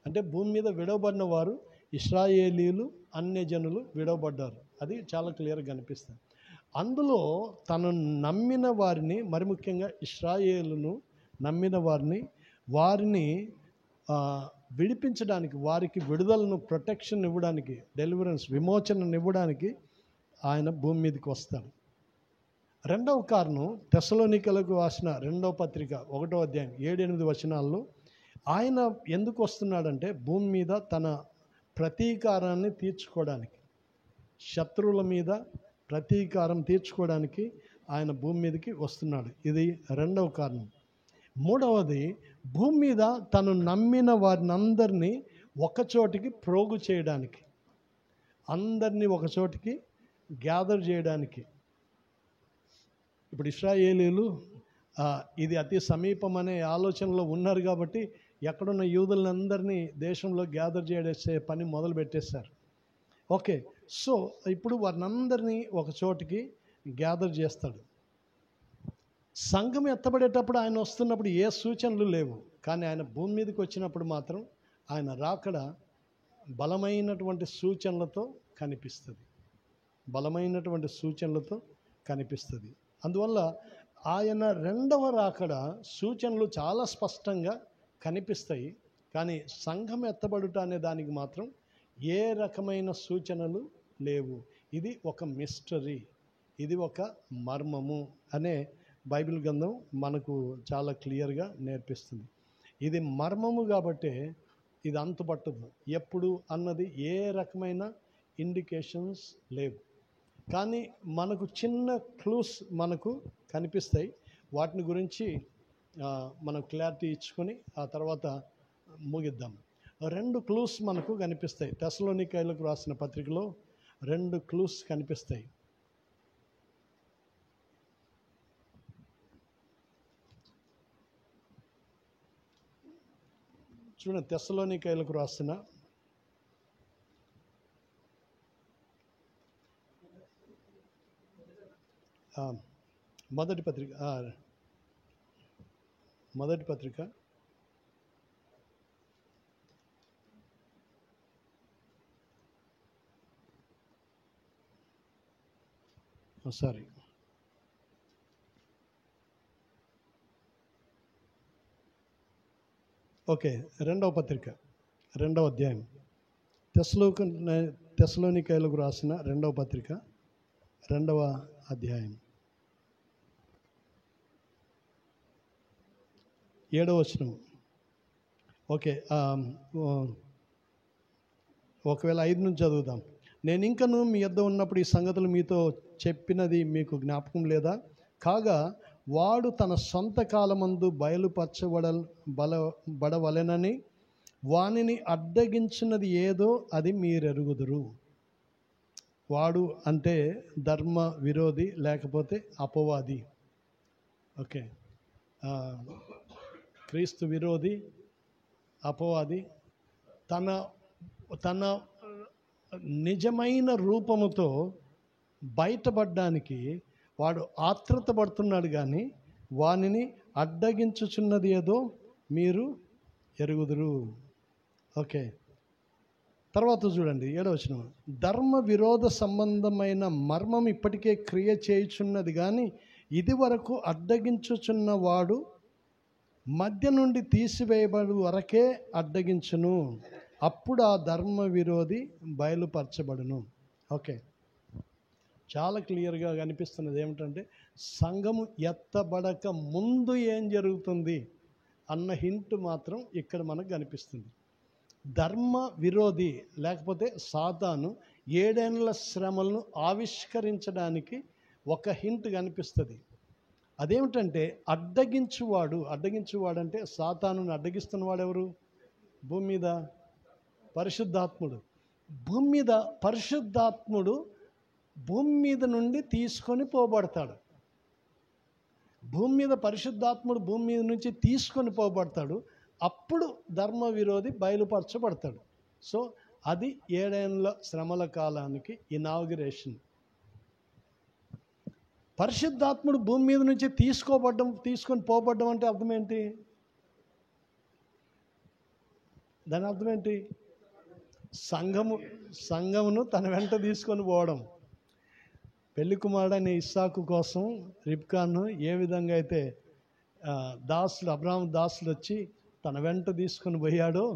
A: అంటే భూమి మీద విడవబడిన వారు ఇశ్రాయేలీయులు, అన్యజనులు విడవబడ్డారు. అది చాలా క్లియర్గా కనిపిస్తుంది. అందులో తను నమ్మిన వారిని, మరి ముఖ్యంగా ఇశ్రాయేలును నమ్మిన వారిని విడిపించడానికి, వారికి విడుదలను, ప్రొటెక్షన్ ఇవ్వడానికి, డెలివరెన్స్, విమోచనను ఇవ్వడానికి ఆయన భూమి మీదకి వస్తాడు. రెండవ కారణం, తెస్సలోనికలకు రాసిన 2వ పత్రిక 1వ అధ్యాయం 7-8 వచనాల్లో ఆయన ఎందుకు వస్తున్నాడంటే, భూమి మీద తన ప్రతీకారాన్ని తీర్చుకోవడానికి, శత్రువుల మీద ప్రతీకారం తీర్చుకోవడానికి ఆయన భూమి మీదకి వస్తున్నాడు. ఇది రెండవ కారణం. మూడవది, భూమి మీద తను నమ్మిన వారిని అందరినీ ఒకచోటికి ప్రోగు చేయడానికి, అందరినీ ఒకచోటికి గ్యాదర్ చేయడానికి. ఇప్పుడు ఇశ్రాయేలీయులు ఇది అతి సమీపం అనే ఆలోచనలో ఉన్నారు కాబట్టి ఎక్కడున్న యూదులందరినీ దేశంలో గ్యాదర్ చేసే పని మొదలు పెట్టేశారు. ఓకే, సో ఇప్పుడు వారినందరినీ ఒక చోటికి గ్యాదర్ చేస్తాడు. సంఘం ఎత్తబడేటప్పుడు ఆయన వస్తున్నప్పుడు ఏ సూచనలు లేవు, కానీ ఆయన భూమి మీదకి వచ్చినప్పుడు మాత్రం ఆయన రాకడ బలమైనటువంటి సూచనలతో కనిపిస్తుంది, బలమైనటువంటి సూచనలతో కనిపిస్తుంది. అందువల్ల ఆయన రెండవ రాకడ సూచనలు చాలా స్పష్టంగా కనిపిస్తాయి, కానీ సంఘం ఎత్తబడుట అనే దానికి మాత్రం ఏ రకమైన సూచనలు లేవు. ఇది ఒక మిస్టరీ, ఇది ఒక మర్మము అనే బైబిల్ గ్రంథం మనకు చాలా క్లియర్గా నేర్పిస్తుంది. ఇది మర్మము కాబట్టే ఇది అంతుపట్టదు, ఎప్పుడు అన్నది ఏ రకమైన ఇండికేషన్స్ లేవు. కానీ మనకు చిన్న క్లూస్ మనకు కనిపిస్తాయి. వాటిని గురించి మనం క్లారిటీ ఇచ్చుకొని ఆ తర్వాత ముగిద్దాం. 2 క్లూస్ మనకు కనిపిస్తాయి. తెస్సలోనికైలకు రాసిన పత్రికలో 2 క్లూస్ కనిపిస్తాయి. చూడండి, తెస్సలోనికైలకు రాసిన మొదటి పత్రిక సారీ ఓకే, 2వ పత్రిక 2వ అధ్యాయం, తెస్సలోనికైలకు రాసిన 2వ పత్రిక 2వ అధ్యాయం 7వ వచనం. ఓకే, ఒకవేళ 5 నుంచి చదువుదాం. నేను ఇంకను మీ యొద్ద ఉన్నప్పుడు ఈ సంగతులు మీతో చెప్పినది మీకు జ్ఞాపకం లేదా? కాగా వాడు తన సొంత కాలమందు బయలుపరచబడవలెనని వానిని అడ్డగించినది ఏదో అది మీరెరుగుదురు. వాడు అంటే ధర్మ విరోధి లేకపోతే అపవాది. ఓకే, క్రీస్తు విరోధి, అపవాది తన నిజమైన రూపముతో బయటపడడానికి వాడు ఆత్రుత పడుతున్నాడు, కానీ వానిని అడ్డగించుచున్నది ఏదో మీరు ఎరుగుదురు. ఓకే, తర్వాత చూడండి 7వ వచనం. ధర్మ విరోధ సంబంధమైన మర్మం ఇప్పటికే క్రియ చేయుచున్నది, కానీ ఇది వరకు అడ్డగించుచున్న వాడు మధ్య నుండి తీసివేయబడు వరకే అడ్డగించును, అప్పుడు ఆ ధర్మ విరోధి బయలుపరచబడును. ఓకే, చాలా క్లియర్గా కనిపిస్తున్నది ఏమిటంటే, సంఘము ఎత్తబడక ముందు ఏం జరుగుతుంది అన్న హింట్ మాత్రం ఇక్కడ మనకు కనిపిస్తుంది. ధర్మ విరోధి లేకపోతే సాతాను 7 ఏళ్ల శ్రమలను ఆవిష్కరించడానికి ఒక హింట్ కనిపిస్తుంది. అదేమిటంటే అడ్డగించువాడు అంటే సాతానుని అడ్డగిస్తున్నవాడు ఎవరు? భూమి మీద పరిశుద్ధాత్ముడు. భూమి మీద పరిశుద్ధాత్ముడు భూమి మీద నుండి తీసుకొని పోబడతాడు. భూమి మీద పరిశుద్ధాత్ముడు భూమి మీద నుంచి తీసుకొని పోబడతాడు. అప్పుడు ధర్మ విరోధి బయలుపరచబడతాడు. సో అది 7 ఏళ్ల శ్రమల కాలానికి ఇనాగ్యురేషన్. పరిశుద్ధాత్ముడు భూమి మీద నుంచి తీసుకొని పోబడ్డం అంటే అర్థం ఏంటి? దాని అర్థం ఏంటి? సంఘమును తన వెంట తీసుకొని పోవడం. పెళ్లి కుమారుడైన ఇస్సాకు కోసం రిబ్కాను ఏ విధంగా అయితే అబ్రాహాము దాసులు వచ్చి తన వెంట తీసుకొని పోయాడో,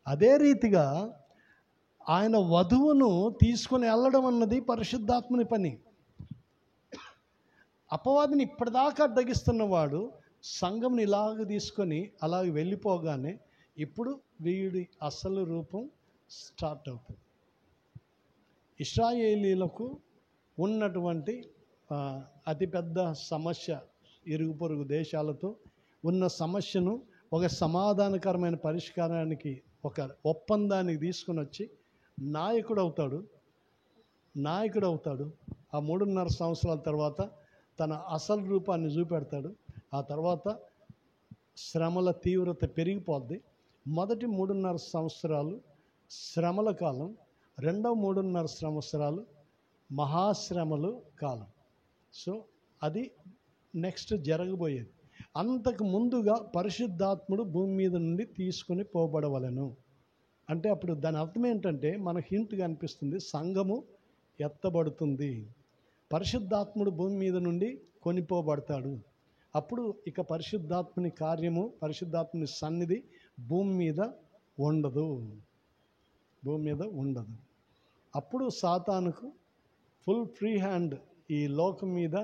A: అదే రీతిగా ఆయన వధువును తీసుకొని వెళ్ళడం అన్నది పరిశుద్ధాత్మని పని. అపవాదిని ఇప్పటిదాకా అడ్డగిస్తున్నవాడు సంఘంని ఇలాగ తీసుకొని అలాగ వెళ్ళిపోగానే ఇప్పుడు వీడి అసలు రూపం స్టార్ట్ అవుతుంది. ఇశ్రాయేలీలకు ఉన్నటువంటి అతిపెద్ద సమస్య, ఇరుగు పొరుగు దేశాలతో ఉన్న సమస్యను ఒక సమాధానకరమైన పరిష్కారానికి, ఒక ఒప్పందానికి తీసుకుని వచ్చి నాయకుడు అవుతాడు. ఆ 3.5 సంవత్సరాల తర్వాత తన అసలు రూపాన్ని చూపెడతాడు. ఆ తర్వాత శ్రమల తీవ్రత పెరిగిపోద్ది. మొదటి 3.5 సంవత్సరాలు శ్రమల కాలం, రెండవ 3.5 సంవత్సరాలు మహాశ్రమలు కాలం. సో అది నెక్స్ట్ జరగబోయేది. అంతకు ముందుగా పరిశుద్ధాత్ముడు భూమి మీద నుండి తీసుకొని పోబడవలెను అంటే అప్పుడు దాని అర్థం ఏంటంటే మనకు హింట్గా అనిపిస్తుంది, సంఘము ఎత్తబడుతుంది, పరిశుద్ధాత్ముడు భూమి మీద నుండి కొనిపోబడతాడు. అప్పుడు ఇక పరిశుద్ధాత్మని కార్యము, పరిశుద్ధాత్మని సన్నిధి భూమి మీద ఉండదు. అప్పుడు సాతానుకు ఫుల్ ఫ్రీ హ్యాండ్ ఈ లోకం మీద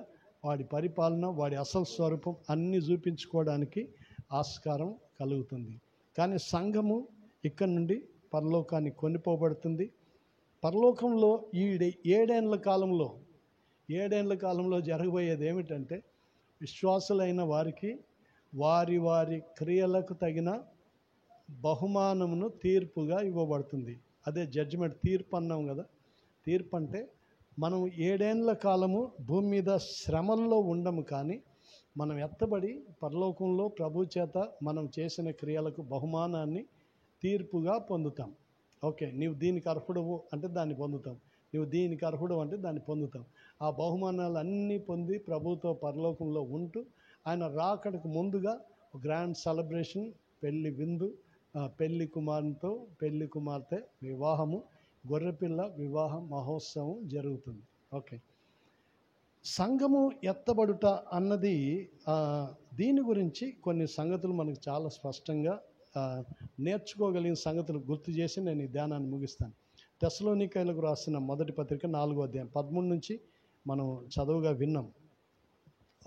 A: వాడి పరిపాలన, వాడి అసలు స్వరూపం అన్నీ చూపించుకోవడానికి ఆస్కారం కలుగుతుంది. కానీ సంఘము ఇక్కడ నుండి పరలోకానికి కొనిపోబడుతుంది. పరలోకంలో ఈ 7 ఏళ్ల కాలంలో జరగబోయేది ఏమిటంటే, విశ్వాసులైన వారికి వారి వారి క్రియలకు తగిన బహుమానమును తీర్పుగా ఇవ్వబడుతుంది. అదే జడ్జిమెంట్. తీర్పు అన్నాం కదా. తీర్పు అంటే మనం 7 ఏళ్ల కాలము భూమి మీద శ్రమల్లో ఉండము, కానీ మనం ఎత్తబడి పరలోకంలో ప్రభు చేత మనం చేసిన క్రియలకు బహుమానాన్ని తీర్పుగా పొందుతాం. ఓకే, నీవు దీనికి అర్హుడవు అంటే దాన్ని పొందుతాం, నువ్వు దీనికి అర్హుడు అంటే దాన్ని పొందుతాం. ఆ బహుమానాలు అన్నీ పొంది ప్రభుతో పరలోకంలో ఉంటూ ఆయన రాకడకు ముందుగా గ్రాండ్ సెలబ్రేషన్, పెళ్లి విందు, పెళ్లి కుమారునితో పెళ్లి కుమార్తె వివాహము, గొర్రెపిల్ల వివాహ మహోత్సవం జరుగుతుంది. ఓకే, సంఘము ఎత్తబడుట అన్నది దీని గురించి కొన్ని సంగతులు మనకు చాలా స్పష్టంగా నేర్చుకోగలిగిన సంగతులు గుర్తు చేసి నేను ఈ ధ్యానాన్ని ముగిస్తాను. తెస్సలోనికైలకు రాసిన మొదటి పత్రిక 4వ అధ్యాయం 13 నుంచి మనం చదువుగా విన్నాం.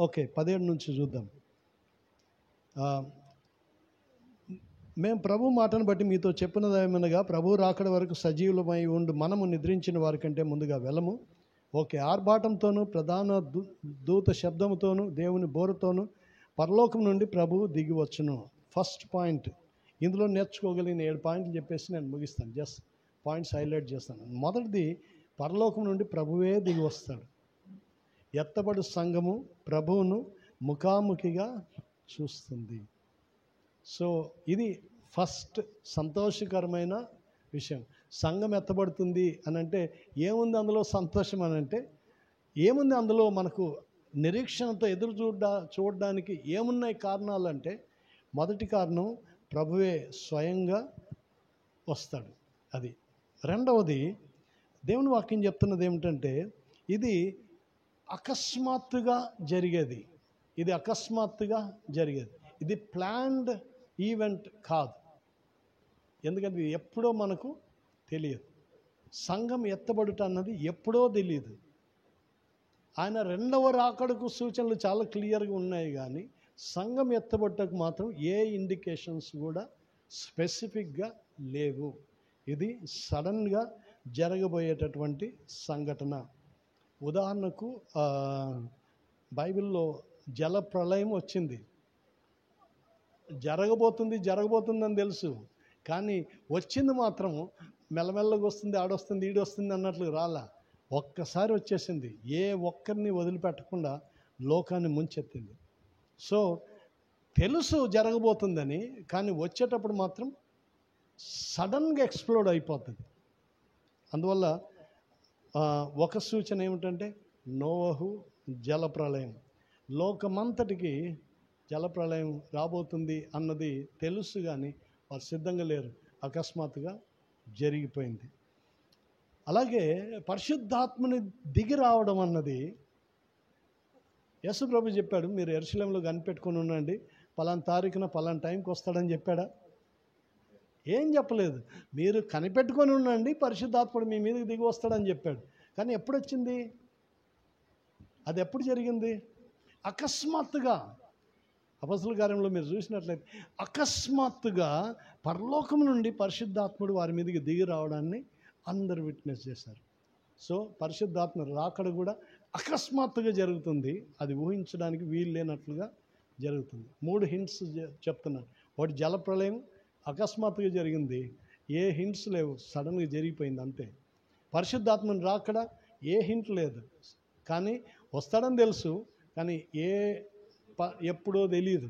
A: ఓకే, 17 నుంచి చూద్దాం. మేము ప్రభు మాటను బట్టి మీతో చెప్పినదేమనగా, ప్రభు రాకడ వరకు సజీవులమై ఉండు మనము నిద్రించిన వారి కంటే ముందుగా వెళ్ళము. ఓకే, ఆర్భాటంతోనూ ప్రధాన దూత శబ్దముతోనూ దేవుని బోరుతోనూ పరలోకం నుండి ప్రభువు దిగి వచ్చును. ఫస్ట్ పాయింట్, ఇందులో నేర్చుకోగలిగిన 7 పాయింట్లు చెప్పేసి నేను ముగిస్తాను. జస్ట్ పాయింట్స్ హైలైట్ చేస్తాను. మొదటిది, పరలోకం నుండి ప్రభువే దిగి వస్తాడు. ఎత్తబడు సంఘము ప్రభువును ముఖాముఖిగా చూస్తుంది. సో ఇది ఫస్ట్ సంతోషకరమైన విషయం. సంఘం ఎత్తబడుతుంది అని అంటే ఏముంది అందులో సంతోషం అని అంటే, ఏముంది అందులో మనకు నిరీక్షణతో ఎదురు చూడడానికి ఏమున్నాయి కారణాలు అంటే, మొదటి కారణం ప్రభువే స్వయంగా వస్తాడు. అది. రెండవది, దేవుని వాక్యం చెప్తున్నది ఏమిటంటే, ఇది అకస్మాత్తుగా జరిగేది. ఇది ప్లాన్డ్ ఈవెంట్ కాదు. ఎందుకంటే ఇది ఎప్పుడో మనకు తెలియదు. సంఘం ఎత్తబడుట అన్నది ఎప్పుడో తెలియదు. ఆయన రెండవ రాకడకు సూచనలు చాలా క్లియర్గా ఉన్నాయి, కానీ సంఘం ఎత్తబడుటకు మాత్రం ఏ ఇండికేషన్స్ కూడా స్పెసిఫిక్గా లేవు. ఇది సడన్గా జరగబోయేటటువంటి సంఘటన. ఉదాహరణకు బైబిల్లో జల ప్రళయం వచ్చింది. జరగబోతుందని తెలుసు, కానీ వచ్చింది మాత్రం మెల్లమెల్లగా వస్తుంది, ఆడొస్తుంది ఈడొస్తుంది అన్నట్లు రాలా. ఒక్కసారి వచ్చేసింది, ఏ ఒక్కరిని వదిలిపెట్టకుండా లోకాన్ని ముంచెత్తింది. సో తెలుసు జరగబోతుందని, కానీ వచ్చేటప్పుడు మాత్రం సడన్గా ఎక్స్ప్లోడ్ అయిపోతుంది. అందువల్ల ఒక సూచన ఏమిటంటే నోవహు జలప్రళయం. లోకమంతటికి జలప్రళయం రాబోతుంది అన్నది తెలుసు, కానీ వారు సిద్ధంగా లేరు. అకస్మాత్తుగా జరిగిపోయింది. అలాగే పరిశుద్ధాత్మని దిగి రావడం అన్నది యేసు ప్రభు చెప్పాడు, మీరు యెరూషలేములో కనిపెట్టుకొని ఉండండి, పలానా తారీఖున పలానా టైంకి వస్తాడని చెప్పాడా? ఏం చెప్పలేదు. మీరు కనిపెట్టుకొని ఉండండి, పరిశుద్ధాత్ముడు మీ మీదకి దిగి వస్తాడని చెప్పాడు. కానీ ఎప్పుడు వచ్చింది? అది ఎప్పుడు జరిగింది? అకస్మాత్తుగా. అపొస్తలుల కార్యంలో మీరు చూసినట్లయితే అకస్మాత్తుగా పరలోకం నుండి పరిశుద్ధాత్ముడు వారి మీదకి దిగి రావడాన్ని అందరూ విట్నెస్ చేశారు. సో పరిశుద్ధాత్మ రాకడ కూడా అకస్మాత్తుగా జరుగుతుంది. అది ఊహించడానికి వీలు లేనట్లుగా జరుగుతుంది. 3 హింట్స్ చెప్తున్నాను. ఒకటి జలప్రళయం అకస్మాత్తుగా జరిగింది, ఏ హింట్స్ లేవు, సడన్గా జరిగిపోయింది అంతే. పరిశుద్ధాత్మని రాకడ ఏ హింట్ లేదు, కానీ వస్తాడని తెలుసు, కానీ ఎప్పుడో తెలియదు.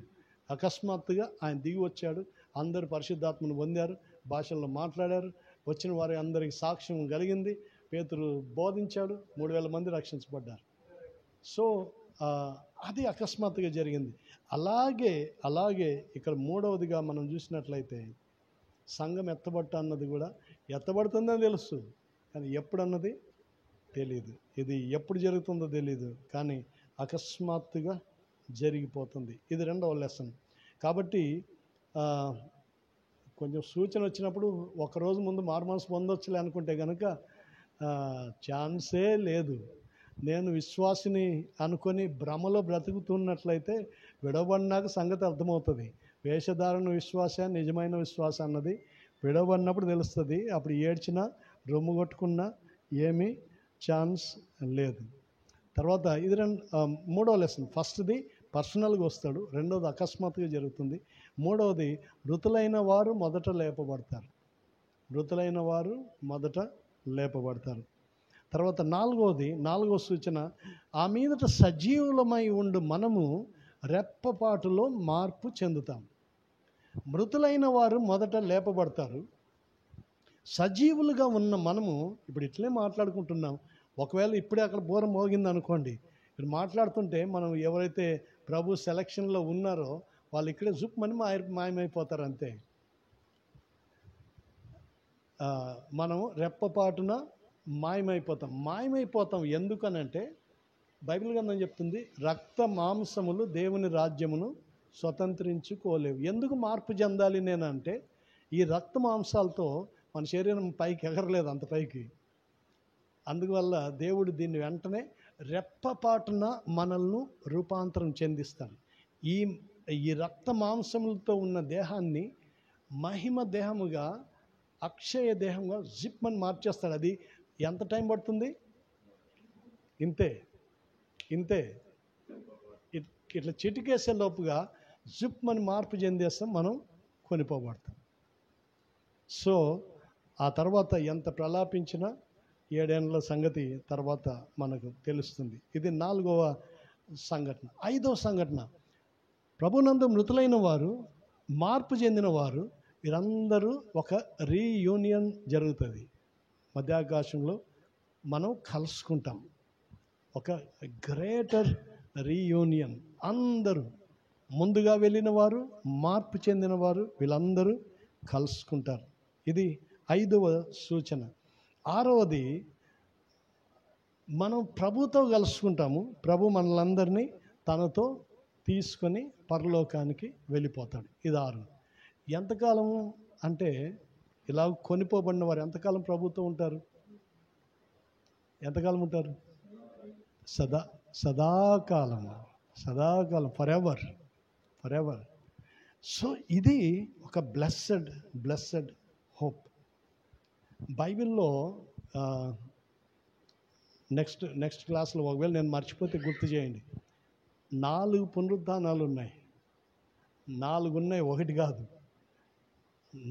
A: అకస్మాత్తుగా ఆయన దిగి వచ్చాడు, అందరూ పరిశుద్ధాత్మను పొందారు, భాషల్లో మాట్లాడారు, వచ్చిన వారి అందరికి సాక్ష్యం కలిగింది, పేతురు బోధించాడు, 3000 మంది రక్షించబడ్డారు. సో అది అకస్మాత్తుగా జరిగింది. అలాగే ఇక్కడ మూడవదిగా మనం చూసినట్లయితే సంఘం ఎత్తబట్ట అన్నది కూడా ఎత్తబడుతుందని తెలుసు, కానీ ఎప్పుడన్నది తెలియదు. ఇది ఎప్పుడు జరుగుతుందో తెలియదు, కానీ అకస్మాత్తుగా జరిగిపోతుంది. ఇది రెండవ లెసన్. కాబట్టి కొంచెం సూచన వచ్చినప్పుడు ఒకరోజు ముందు మారుమనసు పొందొచ్చులే అనుకుంటే కనుక ఛాన్సే లేదు. నేను విశ్వాసిని అనుకొని భ్రమలో బ్రతుకుతున్నట్లయితే విడవబడినాక సంగతి అర్థమవుతుంది. వేషధారణ విశ్వాస, నిజమైన విశ్వాస అన్నది విడవబడినప్పుడు తెలుస్తుంది. అప్పుడు ఏడ్చినా రొమ్ము కొట్టుకున్నా ఏమీ ఛాన్స్ లేదు. తర్వాత ఇది మూడవ లెసన్. ఫస్ట్ది పర్సనల్గా వస్తాడు, రెండవది అకస్మాత్తుగా జరుగుతుంది, మూడవది మృతులైన వారు మొదట లేపబడతారు. తర్వాత నాలుగవ సూచన, ఆ మీదట సజీవులమై ఉండు మనము రెప్పపాటులో మార్పు చెందుతాం. మృతులైన వారు మొదట లేపబడతారు. సజీవులుగా ఉన్న మనము ఇప్పుడు ఇట్లే మాట్లాడుకుంటున్నాం. ఒకవేళ ఇప్పుడే అక్కడ బూర మోగింది అనుకోండి, ఇక్కడ మాట్లాడుతుంటే మనం ఎవరైతే ప్రభు సెలక్షన్లో ఉన్నారో వాళ్ళు ఇక్కడే జుప్మని మాయమైపోతారు అంతే. మనం రెప్పపాటున మాయమైపోతాం. ఎందుకనంటే బైబిల్ గ్రంథం చెప్తుంది, రక్త మాంసములు దేవుని రాజ్యమును స్వతంత్రించుకోలేవు. ఎందుకు మార్పు చెందాలి నేనంటే, ఈ రక్త మాంసాలతో మన శరీరం పైకి ఎగరలేదు, అంత పైకి. అందువల్ల దేవుడు దీన్ని వెంటనే రెప్పపాటున మనల్ని రూపాంతరం చెందిస్తాడు. ఈ రక్త మాంసములతో ఉన్న దేహాన్ని మహిమ దేహముగా, అక్షయ దేహంగా జిప్మని మార్చేస్తాడు. అది ఎంత టైం పడుతుంది? ఇంతే ఇట్లా చిటికేసే లోపుగా జిప్మని మార్పు చెందేస్తాం, మనం కొనిపోబడతాం. సో ఆ తర్వాత ఎంత ప్రలాపించినా 7 ఏళ్ల సంగతి తర్వాత మనకు తెలుస్తుంది. ఇది 4వ సంఘటన. 5వ సంఘటన, ప్రభునందు మృతులైన వారు, మార్పు చెందిన వారు, వీరందరూ ఒక రీయూనియన్ జరుగుతుంది. మధ్యాకాశంలో మనం కలుసుకుంటాం. ఒక గ్రేటర్ రీయూనియన్. అందరూ ముందుగా వెళ్ళిన వారు, మార్పు చెందిన వారు, వీళ్ళందరూ కలుసుకుంటారు. ఇది 5వ సూచన. 6వది, మనం ప్రభుతో కలుసుకుంటాము. ప్రభు మనలందరినీ తనతో తీసుకొని పరలోకానికి వెళ్ళిపోతాడు. ఇది 6. ఎంతకాలము అంటే, ఇలా కొనిపోబడిన వారు ఎంతకాలం ప్రభుతో ఉంటారు? ఎంతకాలం ఉంటారు? సదాకాలం, ఫర్ ఎవర్. సో ఇది ఒక బ్లెస్సెడ్ హోప్. బైబిల్లో నెక్స్ట్ క్లాస్లో ఒకవేళ నేను మర్చిపోతే గుర్తు చేయండి. 4 పునరుద్ధానాలు ఉన్నాయి. 4 ఉన్నాయి, ఒకటి కాదు.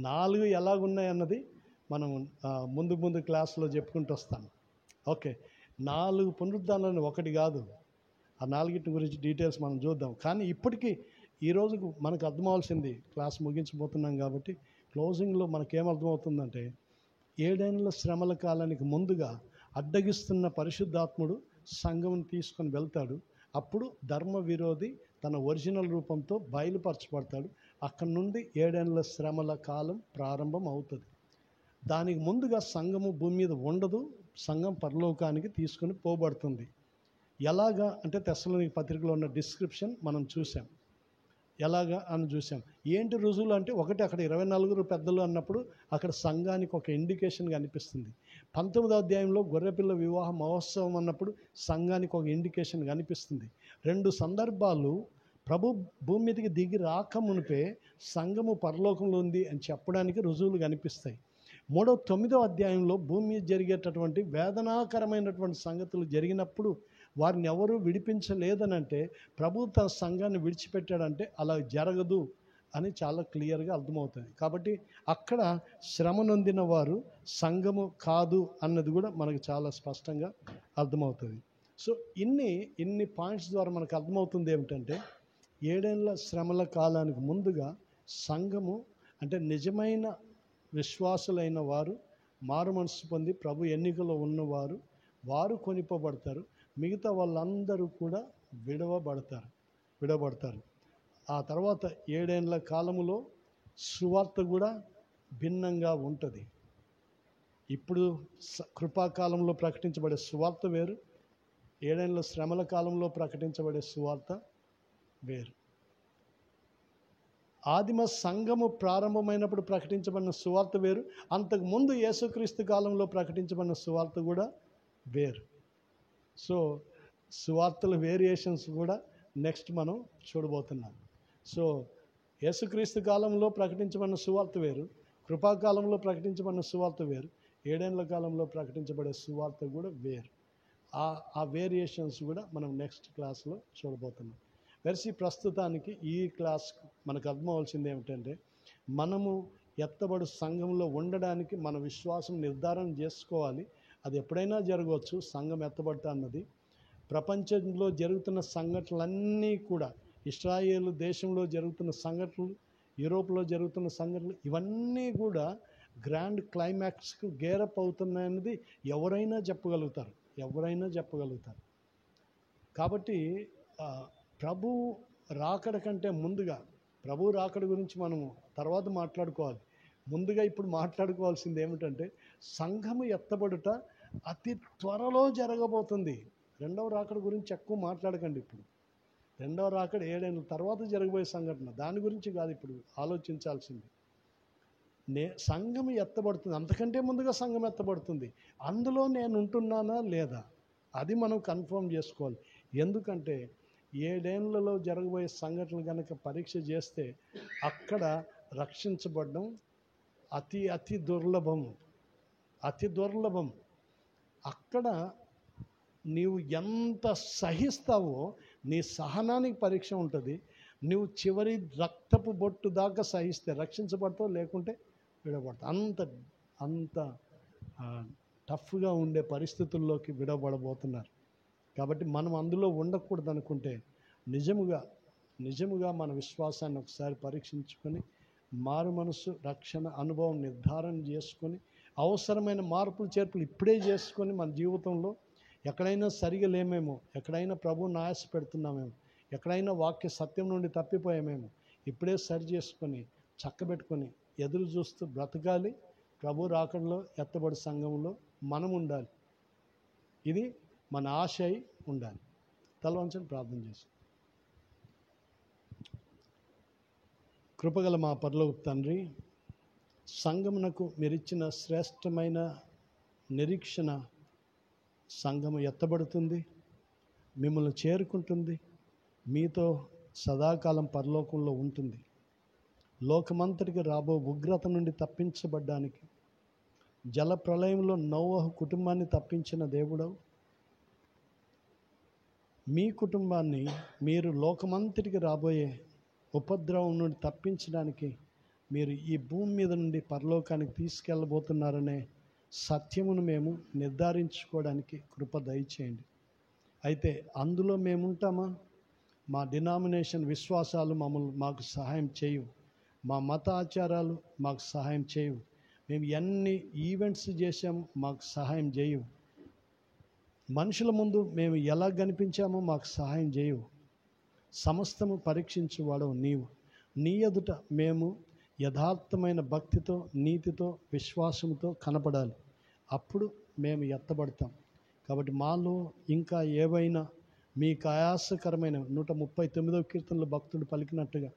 A: 4 ఎలాగున్నాయి అన్నది మనం ముందు క్లాసులో చెప్పుకుంటూ వస్తాను. ఓకే, 4 పునరుద్ధానాలు ఒకటి కాదు. ఆ 4 గురించి డీటెయిల్స్ మనం చూద్దాం. కానీ ఇప్పటికీ ఈరోజుకు మనకు అర్థమవలసింది, క్లాస్ ముగించబోతున్నాం కాబట్టి క్లోజింగ్లో మనకేమర్థమవుతుందంటే, 7 ఏళ్ల శ్రమల కాలానికి ముందుగా అడ్డగిస్తున్న పరిశుద్ధాత్ముడు సంఘమును తీసుకొని వెళ్తాడు. అప్పుడు ధర్మ విరోధి తన ఒరిజినల్ రూపంతో బయలుపరచబడతాడు. అక్కడి నుండి 7 ఏళ్ల శ్రమల కాలం ప్రారంభం అవుతుంది. దానికి ముందుగా సంఘము భూమి మీద ఉండదు, సంఘం పరలోకానికి తీసుకొని పోబడుతుంది. ఎలాగా అంటే తెస్సలోనికీ పత్రికలో ఉన్న డిస్క్రిప్షన్ మనం చూసాం. ఎలాగా అని చూసాం. ఏంటి రుజువులు అంటే, ఒకటి అక్కడ 24 పెద్దలు అన్నప్పుడు అక్కడ సంఘానికి ఒక ఇండికేషన్ కనిపిస్తుంది. 19వ అధ్యాయంలో గొర్రెపిల్ల వివాహ మహోత్సవం అన్నప్పుడు సంఘానికి ఒక ఇండికేషన్ కనిపిస్తుంది. 2 సందర్భాలు ప్రభు భూమి మీదకి దిగి రాక మునిపే సంఘము పరలోకంలో ఉంది అని చెప్పడానికి రుజువులు కనిపిస్తాయి. 9వ అధ్యాయంలో భూమి మీద జరిగేటటువంటి వేదనాకరమైనటువంటి సంగతులు జరిగినప్పుడు వారిని ఎవరూ విడిపించలేదనంటే ప్రభు తన సంఘాన్ని విడిచిపెట్టాడంటే అలా జరగదు అని చాలా క్లియర్గా అర్థమవుతుంది. కాబట్టి అక్కడ శ్రమ నొందిన వారు సంఘము కాదు అన్నది కూడా మనకు చాలా స్పష్టంగా అర్థమవుతుంది. సో ఇన్ని పాయింట్స్ ద్వారా మనకు అర్థమవుతుంది ఏమిటంటే, 7 ఏళ్ల శ్రమల కాలానికి ముందుగా సంఘము అంటే నిజమైన విశ్వాసులైన వారు, మారు మనసు పొంది ప్రభు ఎన్నికలో ఉన్నవారు, వారు కొనిపోబడతారు. మిగతా వాళ్ళందరూ కూడా విడవబడతారు. ఆ తర్వాత 7 ఏళ్ల కాలములో సువార్త కూడా భిన్నంగా ఉంటుంది. ఇప్పుడు కృపాకాలంలో ప్రకటించబడే సువార్త వేరు, 7 ఏళ్ల శ్రమల కాలంలో ప్రకటించబడే సువార్త వేరు. ఆదిమ సంఘము ప్రారంభమైనప్పుడు ప్రకటించబడిన సువార్త వేరు, అంతకుముందు యేసుక్రీస్తు కాలంలో ప్రకటించబడిన సువార్త కూడా వేరు. సో సువార్తల వేరియేషన్స్ కూడా నెక్స్ట్ మనం చూడబోతున్నాం. సో యేసుక్రీస్తు కాలంలో ప్రకటించబడిన సువార్త వేరు, కృపాకాలంలో ప్రకటించబడిన సువార్త వేరు, 7 ఏళ్ల కాలంలో ప్రకటించబడే సువార్త కూడా వేరు. ఆ వేరియేషన్స్ కూడా మనం నెక్స్ట్ క్లాస్లో చూడబోతున్నాం. వెర్సి ప్రస్తుతానికి ఈ క్లాస్ మనకు అర్థమవలసింది ఏమిటంటే, మనము ఎత్తబడు సంఘంలో ఉండడానికి మన విశ్వాసం నిర్ధారణ చేసుకోవాలి. అది ఎప్పుడైనా జరగవచ్చు, సంఘం ఎత్తబడతా అన్నది. ప్రపంచంలో జరుగుతున్న సంఘటనలన్నీ కూడా, ఇశ్రాయేలు దేశంలో జరుగుతున్న సంఘటనలు, యూరోప్లో జరుగుతున్న సంఘటనలు, ఇవన్నీ కూడా గ్రాండ్ క్లైమాక్స్కు గేరప్ అవుతున్నాయన్నది ఎవరైనా చెప్పగలుగుతారు. కాబట్టి ప్రభు రాకడ కంటే ముందుగా, ప్రభు రాకడ గురించి మనము తర్వాత మాట్లాడుకోవాలి. ముందుగా ఇప్పుడు మాట్లాడుకోవాల్సింది ఏమిటంటే, సంఘము ఎత్తబడుట అతి త్వరలో జరగబోతుంది. 2వ రాకడ గురించి ఎక్కువ మాట్లాడకండి. ఇప్పుడు 2వ రాకడ 7 ఏళ్ళ తర్వాత జరగబోయే సంఘటన, దాని గురించి కాదు ఇప్పుడు ఆలోచించాల్సింది. సంఘం ఎత్తబడుతుంది, అంతకంటే ముందుగా సంఘం ఎత్తబడుతుంది. అందులో నేను ఉంటున్నానా లేదా అది మనం కన్ఫర్మ్ చేసుకోవాలి. ఎందుకంటే 7 ఏళ్లలో జరగబోయే సంఘటనలు కనుక పరీక్ష చేస్తే అక్కడ రక్షించబడడం అతి దుర్లభం. అక్కడ నీవు ఎంత సహిస్తావో నీ సహనానికి పరీక్ష ఉంటుంది. నువ్వు చివరి రక్తపు బొట్టు దాకా సహిస్తే రక్షించబడతావు, లేకుంటే విడబడతావు. అంత టఫ్గా ఉండే పరిస్థితుల్లోకి విడబడబోతున్నారు. కాబట్టి మనం అందులో ఉండకూడదు అనుకుంటే నిజముగా మన విశ్వాసాన్ని ఒకసారి పరీక్షించుకొని, మారు మనసు రక్షణ అనుభవం నిర్ధారణ చేసుకొని, అవసరమైన మార్పులు చేర్పులు ఇప్పుడే చేసుకొని, మన జీవితంలో ఎక్కడైనా సరిగా లేమేమో, ఎక్కడైనా ప్రభువుని ఆశ పెడుతున్నామేమో, ఎక్కడైనా వాక్య సత్యం నుండి తప్పిపోయామేమో, ఇప్పుడే సరి చేసుకొని చక్కబెట్టుకొని ఎదురు చూస్తూ బ్రతకాలి. ప్రభు రాకడలో ఎత్తబడి సంఘంలో మనం ఉండాలి. ఇది మన ఆశ అయి ఉండాలి. తల వంచని ప్రార్థన చేసి, కృపగల మా పరలోక తండ్రి, సంఘమునకు మీరిచ్చిన శ్రేష్టమైన నిరీక్షణ, సంఘము ఎత్తబడుతుంది, మిమ్మల్ని చేరుకుంటుంది, మీతో సదాకాలం పరలోకంలో ఉంటుంది. లోకమంతటికి రాబో ఉగ్రత నుండి తప్పించబడ్డానికి, జల ప్రళయంలో నోవహు కుటుంబాన్ని తప్పించిన దేవుడవు, మీ కుటుంబాన్ని మీరు లోకమంతటికి రాబోయే ఉపద్రవం నుండి తప్పించడానికి మీరు ఈ భూమి మీద నుండి పరలోకానికి తీసుకెళ్ళబోతున్నారనే సత్యమును మేము నిర్ధారించుకోవడానికి కృప దయచేయండి. అయితే అందులో మేముంటామా? మా డినామినేషన్ విశ్వాసాలు మాకు సహాయం చేయవు, మా మత ఆచారాలు మాకు సహాయం చేయవు, మేము ఎన్ని ఈవెంట్స్ చేసాము మాకు సహాయం చేయవు, మనుషుల ముందు మేము ఎలా కనిపించామో మాకు సహాయం చేయవు. సమస్తము పరీక్షించువాడవు నీవు. నీ ఎదుట మేము యథార్థమైన భక్తితో, నీతితో, విశ్వాసంతో కనపడాలి. అప్పుడు మేము ఎత్తబడతాం. కాబట్టి మాలో ఇంకా ఏవైనా మీకు ఆయాసకరమైన 139వ కీర్తనలో భక్తుడు పలికినట్టుగా,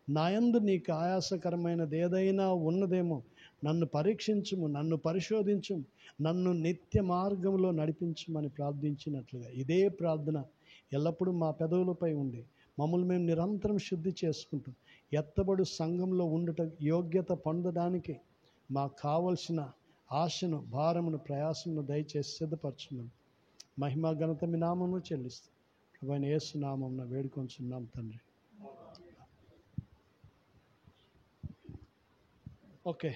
A: నాయందు నీకు ఆయాసకరమైనది ఏదైనా ఉన్నదేమో నన్ను పరీక్షించుము, నన్ను పరిశోధించుము, నన్ను నిత్య మార్గంలో నడిపించుమని ప్రార్థించినట్లుగా ఇదే ప్రార్థన ఎల్లప్పుడూ మా పెదవులపై ఉండి మమ్మల్ని మేము నిరంతరం శుద్ధి చేసుకుంటాం. ఎత్తబడు సంఘంలో ఉండుట యోగ్యత పొందడానికి మాకు కావలసిన ఆశను, భారమును, ప్రయాసమును దయచేసి సిద్ధపరచున్నాం. మహిమా ఘనత మీ నామమును చెల్లిస్తాం. ప్రభువైన యేసు నామమున వేడుకొంచున్నాం తండ్రి. ఓకే.